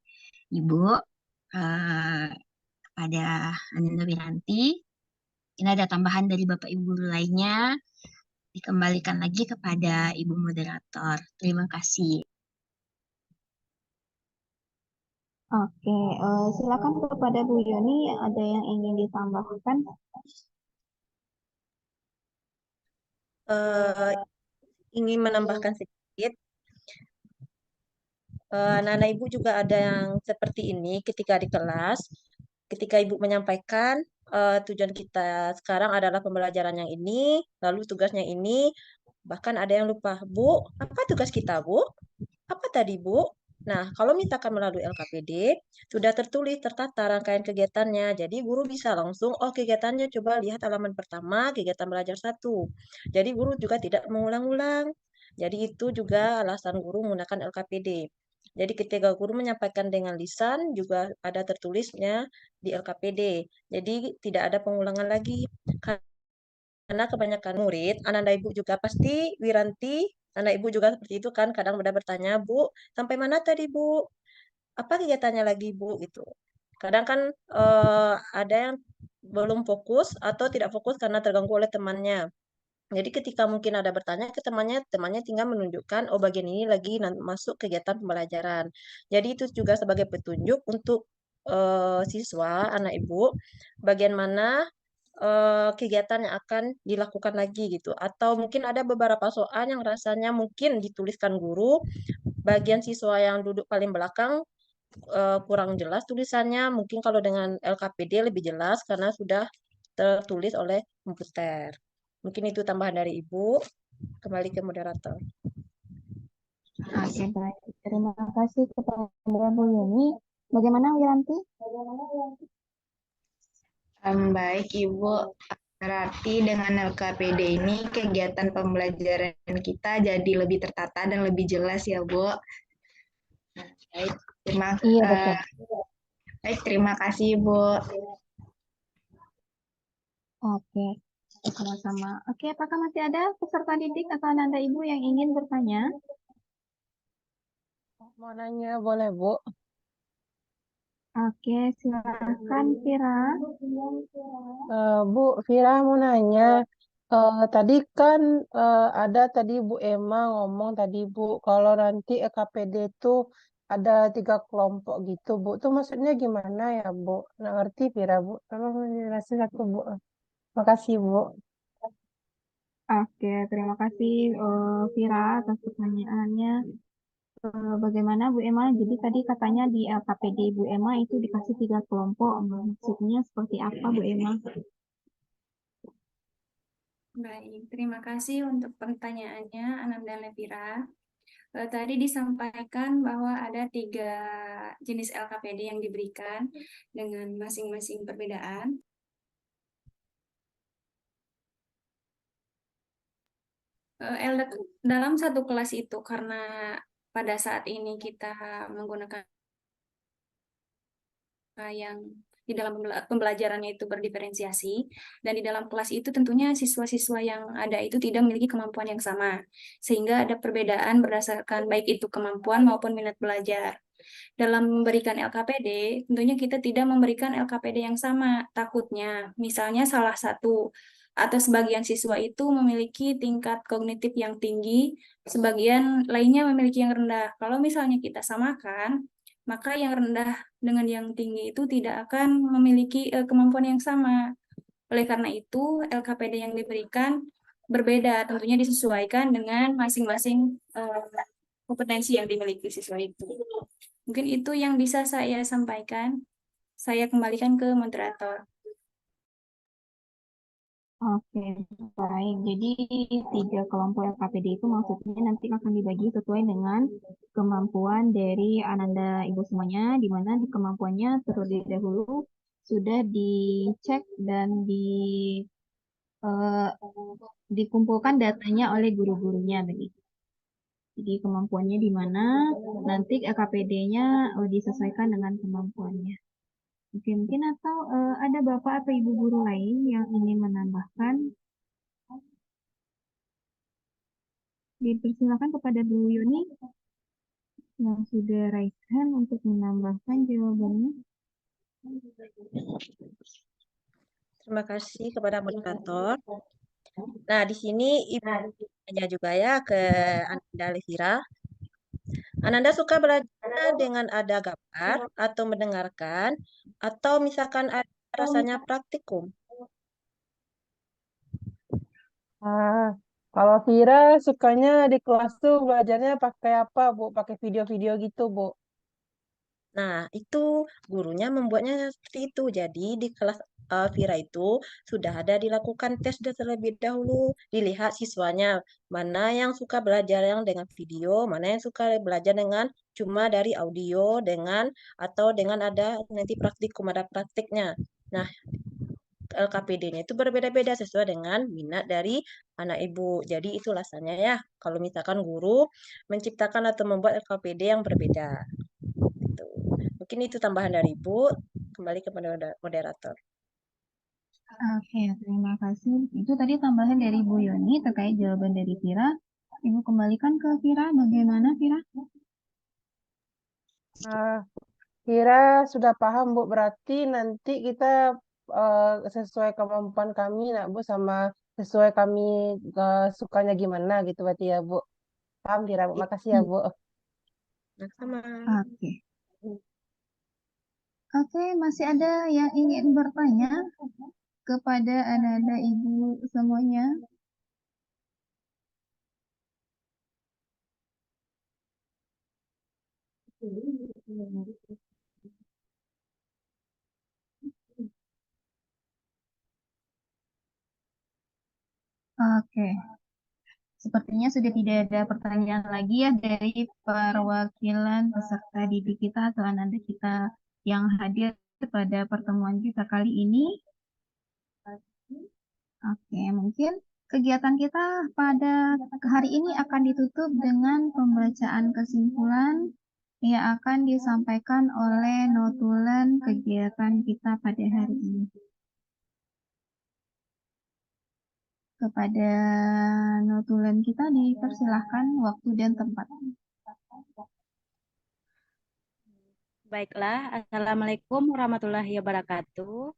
Ibu kepada Ananda Wiranti. Ini ada tambahan dari Bapak Ibu guru lainnya. Dikembalikan lagi kepada Ibu moderator. Terima kasih. Oke, silakan kepada Bu Yoni, ada yang ingin ditambahkan? Ingin menambahkan sedikit. Anak-anak Ibu juga ada yang seperti ini ketika di kelas, ketika Ibu menyampaikan tujuan kita sekarang adalah pembelajaran yang ini, lalu tugasnya ini, bahkan ada yang lupa, Bu, apa tugas kita, Bu? Apa tadi, Bu? Nah, kalau misalkan melalui LKPD, sudah tertulis, tertata rangkaian kegiatannya. Jadi, guru bisa langsung, oh kegiatannya coba lihat halaman pertama, kegiatan belajar 1. Jadi, guru juga tidak mengulang-ulang. Jadi, itu juga alasan guru menggunakan LKPD. Jadi, ketika guru menyampaikan dengan lisan, juga ada tertulisnya di LKPD. Jadi, tidak ada pengulangan lagi. Karena kebanyakan murid, anak-anak Ibu juga pasti, Wiranti, anak Ibu juga seperti itu kan, kadang udah bertanya, Bu, sampai mana tadi Bu? Apa kegiatannya lagi Bu? Gitu. Kadang kan ada yang belum fokus atau tidak fokus karena terganggu oleh temannya. Jadi ketika mungkin ada bertanya ke temannya, temannya tinggal menunjukkan, oh bagian ini lagi masuk kegiatan pembelajaran. Jadi itu juga sebagai petunjuk untuk siswa, anak Ibu, bagian mana kegiatan yang akan dilakukan lagi gitu. Atau mungkin ada beberapa soal yang rasanya mungkin dituliskan guru, bagian siswa yang duduk paling belakang kurang jelas tulisannya. Mungkin kalau dengan LKPD lebih jelas karena sudah tertulis oleh komputer. Mungkin itu tambahan dari Ibu. Kembali ke moderator. Oke, baik. Terima kasih kepada Bu Yeni. Bagaimana Wiranti? Baik, Ibu. Berarti dengan LKPD ini kegiatan pembelajaran kita jadi lebih tertata dan lebih jelas ya, Bu. Baik, Iya, betul. baik, terima kasih, Bu. Oke, sama-sama. Oke, apakah masih ada peserta didik atau Ananda Ibu yang ingin bertanya? Mau nanya boleh, Bu? Oke, silakan Vira. Bu, Vira mau nanya. Tadi kan ada tadi Bu Emma ngomong tadi Bu, kalau nanti KPD itu ada 3 kelompok gitu Bu. Itu maksudnya gimana ya Bu? Nggak ngerti Vira Bu. Tolong jelasin aku Bu. Makasih Bu. Oke, terima kasih Vira atas pertanyaannya. Bagaimana Bu Emma? Jadi tadi katanya di LKPD Bu Emma itu dikasih 3 kelompok. Maksudnya seperti apa Bu Emma? Baik, terima kasih untuk pertanyaannya, Ananda Levira. Tadi disampaikan bahwa ada 3 jenis LKPD yang diberikan dengan masing-masing perbedaan. Dalam satu kelas itu, karena pada saat ini kita menggunakan yang di dalam pembelajarannya itu berdiferensiasi, dan di dalam kelas itu tentunya siswa-siswa yang ada itu tidak memiliki kemampuan yang sama, sehingga ada perbedaan berdasarkan baik itu kemampuan maupun minat belajar. Dalam memberikan LKPD, tentunya kita tidak memberikan LKPD yang sama. Takutnya, misalnya salah satu atau sebagian siswa itu memiliki tingkat kognitif yang tinggi, sebagian lainnya memiliki yang rendah. Kalau misalnya kita samakan, maka yang rendah dengan yang tinggi itu tidak akan memiliki kemampuan yang sama. Oleh karena itu, LKPD yang diberikan berbeda, tentunya disesuaikan dengan masing-masing kompetensi yang dimiliki siswa itu. Mungkin itu yang bisa saya sampaikan. Saya kembalikan ke moderator. Oke, baik. Jadi 3 kelompok LKPD itu maksudnya nanti akan dibagi sesuai dengan kemampuan dari Ananda Ibu semuanya, di mana di kemampuannya terlebih dahulu sudah dicek dan eh, dikumpulkan datanya oleh guru-gurunya begitu. Jadi kemampuannya di mana nanti LKPD-nya disesuaikan dengan kemampuannya. Oke, mungkin atau ada Bapak atau Ibu guru lain yang ingin menambahkan. Dipersilakan kepada Bu Yuni yang sudah raise hand untuk menambahkan jawabannya. Terima kasih kepada moderator. Nah, di sini Ibu tanya juga ya ke Ananda Levira. Ananda suka belajar dengan ada gambar atau mendengarkan, atau misalkan ada rasanya praktikum? Kalau Vira sukanya di kelas tuh belajarnya pakai apa Bu? Pakai video-video gitu Bu. Nah, itu gurunya membuatnya seperti itu. Jadi di kelas Vira itu sudah ada dilakukan tes terlebih dahulu, dilihat siswanya mana yang suka belajar yang dengan video, mana yang suka belajar dengan cuma dari audio dengan atau dengan ada nanti praktikum ada praktiknya. Nah, LKPD-nya itu berbeda-beda sesuai dengan minat dari anak ibu. Jadi itu alasannya ya, kalau misalkan guru menciptakan atau membuat LKPD yang berbeda. Gitu. Mungkin itu tambahan dari Ibu. Kembali kepada moderator. Oke, terima kasih. Itu tadi tambahan dari Bu Yoni terkait jawaban dari Vira. Ibu kembalikan ke Vira. Bagaimana Vira? Vira sudah paham Bu. Berarti nanti kita sesuai kemampuan kami nak Bu, sama sesuai kami sukanya gimana gitu berarti ya Bu. Paham Vira Bu. Makasih ya Bu. Sama. Oke. Oke, masih ada yang ingin bertanya kepada anak-anak Ibu semuanya? Sepertinya sudah tidak ada pertanyaan lagi ya dari perwakilan peserta didik kita atau anak-anak kita yang hadir pada pertemuan kita kali ini. Oke, mungkin kegiatan kita pada hari ini akan ditutup dengan pembacaan kesimpulan yang akan disampaikan oleh notulen kegiatan kita pada hari ini. Kepada notulen kita dipersilahkan waktu dan tempat. Baiklah, Assalamualaikum warahmatullahi wabarakatuh.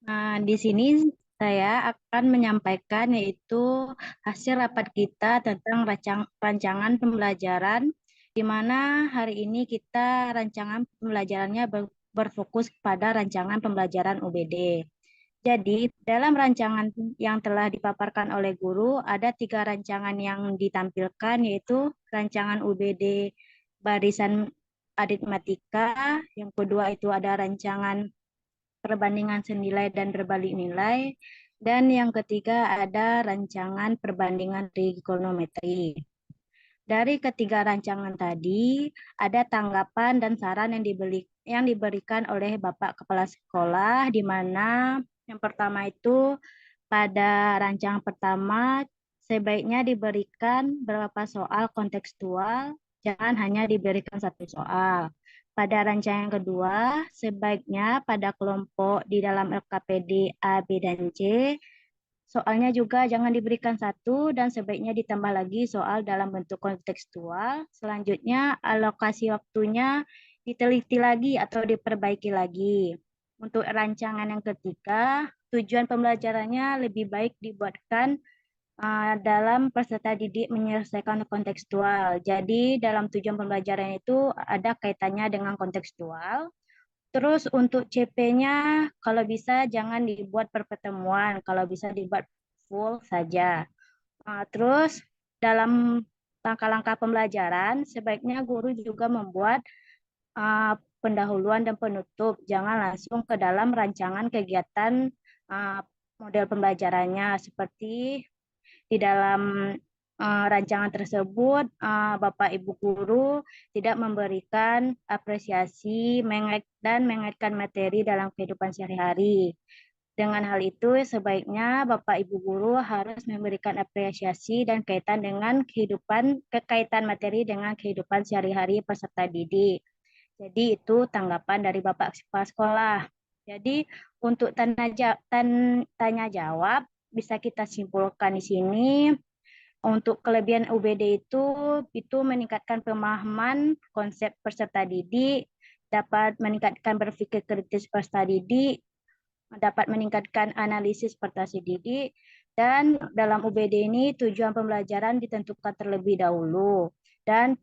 Nah, di sini saya akan menyampaikan yaitu hasil rapat kita tentang rancangan pembelajaran, di mana hari ini kita rancangan pembelajarannya berfokus pada rancangan pembelajaran UBD. Jadi, dalam rancangan yang telah dipaparkan oleh guru, ada 3 rancangan yang ditampilkan, yaitu rancangan UBD barisan aritmatika, yang kedua itu ada rancangan perbandingan senilai dan berbalik nilai, dan yang ketiga ada rancangan perbandingan trigonometri. Dari ketiga rancangan tadi, ada tanggapan dan saran yang diberikan oleh Bapak Kepala Sekolah, di mana yang pertama itu pada rancangan pertama sebaiknya diberikan beberapa soal kontekstual, jangan hanya diberikan 1 soal. Pada rancangan kedua, sebaiknya pada kelompok di dalam LKPD A, B, dan C, soalnya juga jangan diberikan 1 dan sebaiknya ditambah lagi soal dalam bentuk kontekstual. Selanjutnya, alokasi waktunya diteliti lagi atau diperbaiki lagi. Untuk rancangan yang ketiga, tujuan pembelajarannya lebih baik dibuatkan dalam peserta didik menyelesaikan kontekstual. Jadi dalam tujuan pembelajaran itu ada kaitannya dengan kontekstual. Terus untuk CP-nya kalau bisa jangan dibuat per pertemuan, kalau bisa dibuat full saja. Terus dalam langkah-langkah pembelajaran sebaiknya guru juga membuat pendahuluan dan penutup, jangan langsung ke dalam rancangan kegiatan model pembelajarannya. Seperti di dalam rancangan tersebut, Bapak Ibu guru tidak memberikan apresiasi dan mengaitkan materi dalam kehidupan sehari-hari. Dengan hal itu, sebaiknya Bapak Ibu guru harus memberikan apresiasi dan kaitan materi dengan kehidupan sehari-hari peserta didik. Jadi itu tanggapan dari Bapak Kepala Sekolah. Jadi untuk tanya jawab bisa kita simpulkan di sini. Untuk kelebihan UBD itu meningkatkan pemahaman konsep peserta didik, dapat meningkatkan berpikir kritis peserta didik, dapat meningkatkan analisis peserta didik, dan dalam UBD ini tujuan pembelajaran ditentukan terlebih dahulu dan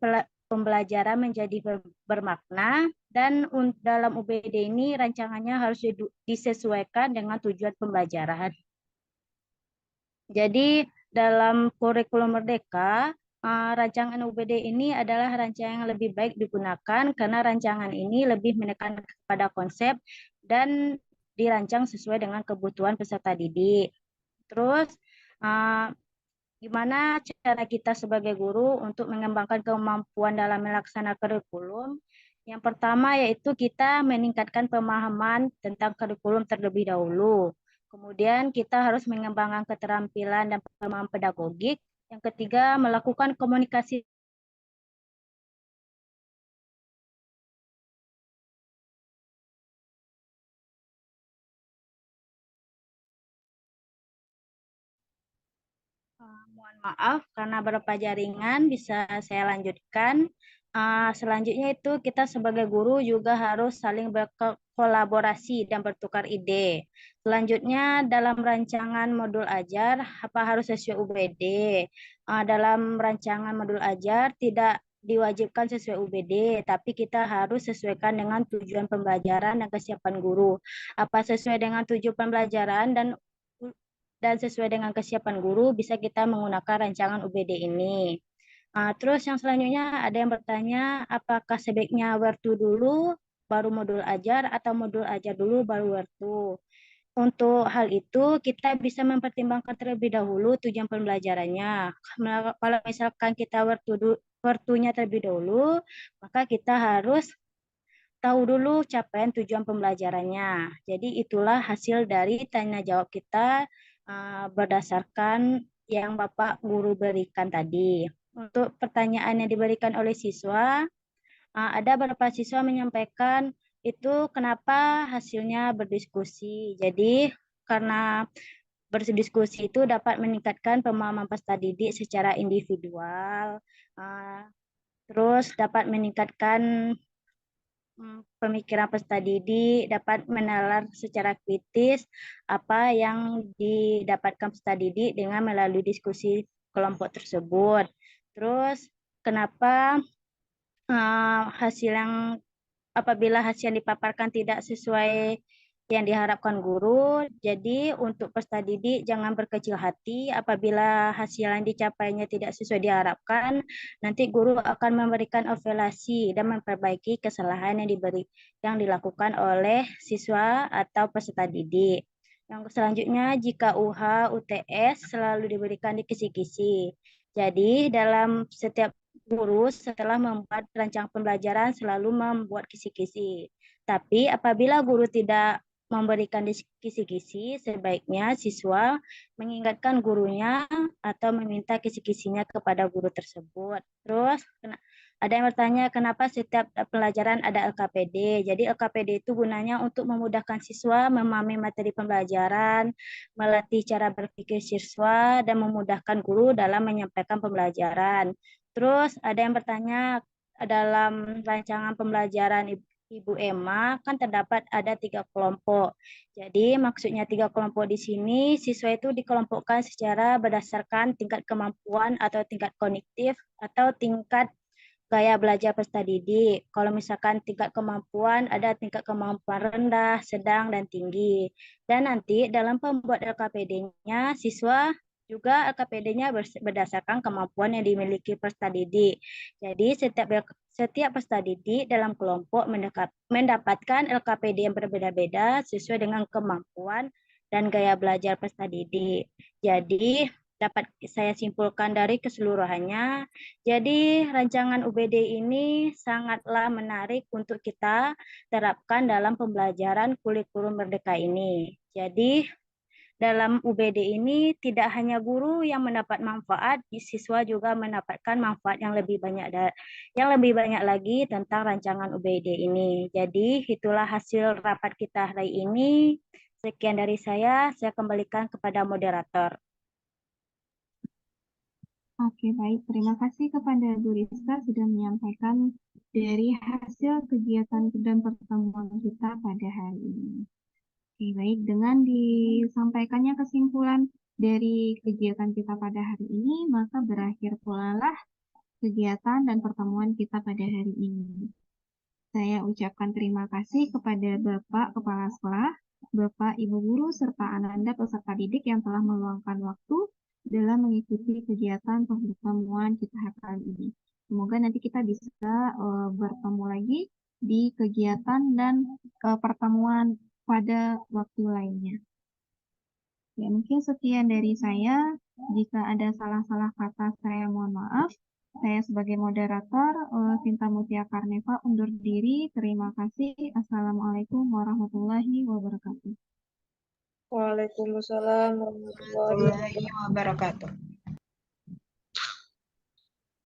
pembelajaran menjadi bermakna, dan dalam UBD ini rancangannya harus disesuaikan dengan tujuan pembelajaran. Jadi dalam kurikulum merdeka, rancangan UBD ini adalah rancangan yang lebih baik digunakan karena rancangan ini lebih menekan kepada konsep dan dirancang sesuai dengan kebutuhan peserta didik. Terus gimana cara kita sebagai guru untuk mengembangkan kemampuan dalam melaksanakan kurikulum? Yang pertama yaitu kita meningkatkan pemahaman tentang kurikulum terlebih dahulu. Kemudian kita harus mengembangkan keterampilan dan pemahaman pedagogik. Yang ketiga, melakukan komunikasi mohon maaf karena beberapa jaringan, bisa saya lanjutkan. Selanjutnya itu kita sebagai guru juga harus saling berkolaborasi dan bertukar ide. Selanjutnya dalam rancangan modul ajar apa harus sesuai UBD. Dalam rancangan modul ajar tidak diwajibkan sesuai UBD, tapi kita harus sesuaikan dengan tujuan pembelajaran dan kesiapan guru. Apa sesuai dengan tujuan pembelajaran dan sesuai dengan kesiapan guru bisa kita menggunakan rancangan UBD ini. Terus yang selanjutnya ada yang bertanya apakah sebaiknya Where to dulu baru modul ajar atau modul ajar dulu baru Where to. Untuk hal itu, kita bisa mempertimbangkan terlebih dahulu tujuan pembelajarannya. Kalau misalkan kita waktunya terlebih dahulu, maka kita harus tahu dulu capaian tujuan pembelajarannya. Jadi itulah hasil dari tanya jawab kita berdasarkan yang Bapak Guru berikan tadi. Untuk pertanyaan yang diberikan oleh siswa, ada beberapa siswa menyampaikan itu kenapa hasilnya berdiskusi. Jadi karena berdiskusi itu dapat meningkatkan pemahaman peserta didik secara individual, terus dapat meningkatkan pemikiran peserta didik, dapat menalar secara kritis apa yang didapatkan peserta didik dengan melalui diskusi kelompok tersebut. Terus kenapa hasil yang apabila hasil yang dipaparkan tidak sesuai yang diharapkan guru, jadi untuk peserta didik jangan berkecil hati apabila hasil yang dicapainya tidak sesuai diharapkan, nanti guru akan memberikan evaluasi dan memperbaiki kesalahan yang dilakukan oleh siswa atau peserta didik. Yang selanjutnya, jika UH, UTS selalu diberikan di kisi-kisi. Jadi dalam setiap guru setelah membuat rancangan pembelajaran selalu membuat kisi-kisi. Tapi apabila guru tidak memberikan kisi-kisi, sebaiknya siswa mengingatkan gurunya atau meminta kisi-kisinya kepada guru tersebut. Terus ada yang bertanya kenapa setiap pelajaran ada LKPD. Jadi LKPD itu gunanya untuk memudahkan siswa memahami materi pembelajaran, melatih cara berpikir siswa, dan memudahkan guru dalam menyampaikan pembelajaran. Terus ada yang bertanya dalam rancangan pembelajaran Ibu Emma kan terdapat ada 3 kelompok. Jadi maksudnya 3 kelompok di sini siswa itu dikelompokkan secara berdasarkan tingkat kemampuan atau tingkat kognitif atau tingkat gaya belajar peserta didik. Kalau misalkan tingkat kemampuan ada tingkat kemampuan rendah, sedang, dan tinggi. Dan nanti dalam pembuat LKPD-nya siswa juga LKPD-nya berdasarkan kemampuan yang dimiliki peserta didik. Jadi setiap peserta didik dalam kelompok mendapatkan LKPD yang berbeda-beda sesuai dengan kemampuan dan gaya belajar peserta didik. Jadi dapat saya simpulkan dari keseluruhannya. Jadi rancangan UBD ini sangatlah menarik untuk kita terapkan dalam pembelajaran kurikulum merdeka ini. Jadi dalam UBD ini tidak hanya guru yang mendapat manfaat, siswa juga mendapatkan manfaat yang lebih banyak lagi tentang rancangan UBD ini. Jadi itulah hasil rapat kita hari ini. Sekian dari saya kembalikan kepada moderator. Oke, baik. Terima kasih kepada Bu Rizka sudah menyampaikan dari hasil kegiatan dan pertemuan kita pada hari ini. Oke, baik. Dengan disampaikannya kesimpulan dari kegiatan kita pada hari ini, maka berakhir pula lah kegiatan dan pertemuan kita pada hari ini. Saya ucapkan terima kasih kepada Bapak Kepala Sekolah, Bapak Ibu Guru, serta Ananda peserta didik yang telah meluangkan waktu dalam mengikuti kegiatan pertemuan kita kali ini. Semoga nanti kita bisa bertemu lagi di kegiatan dan pertemuan pada waktu lainnya. Ya, mungkin sekian dari saya. Jika ada salah-salah kata, saya mohon maaf. Saya sebagai moderator, Sinta Mutia Karneva, undur diri. Terima kasih. Assalamualaikum warahmatullahi wabarakatuh. Waalaikumsalam warahmatullahi wabarakatuh.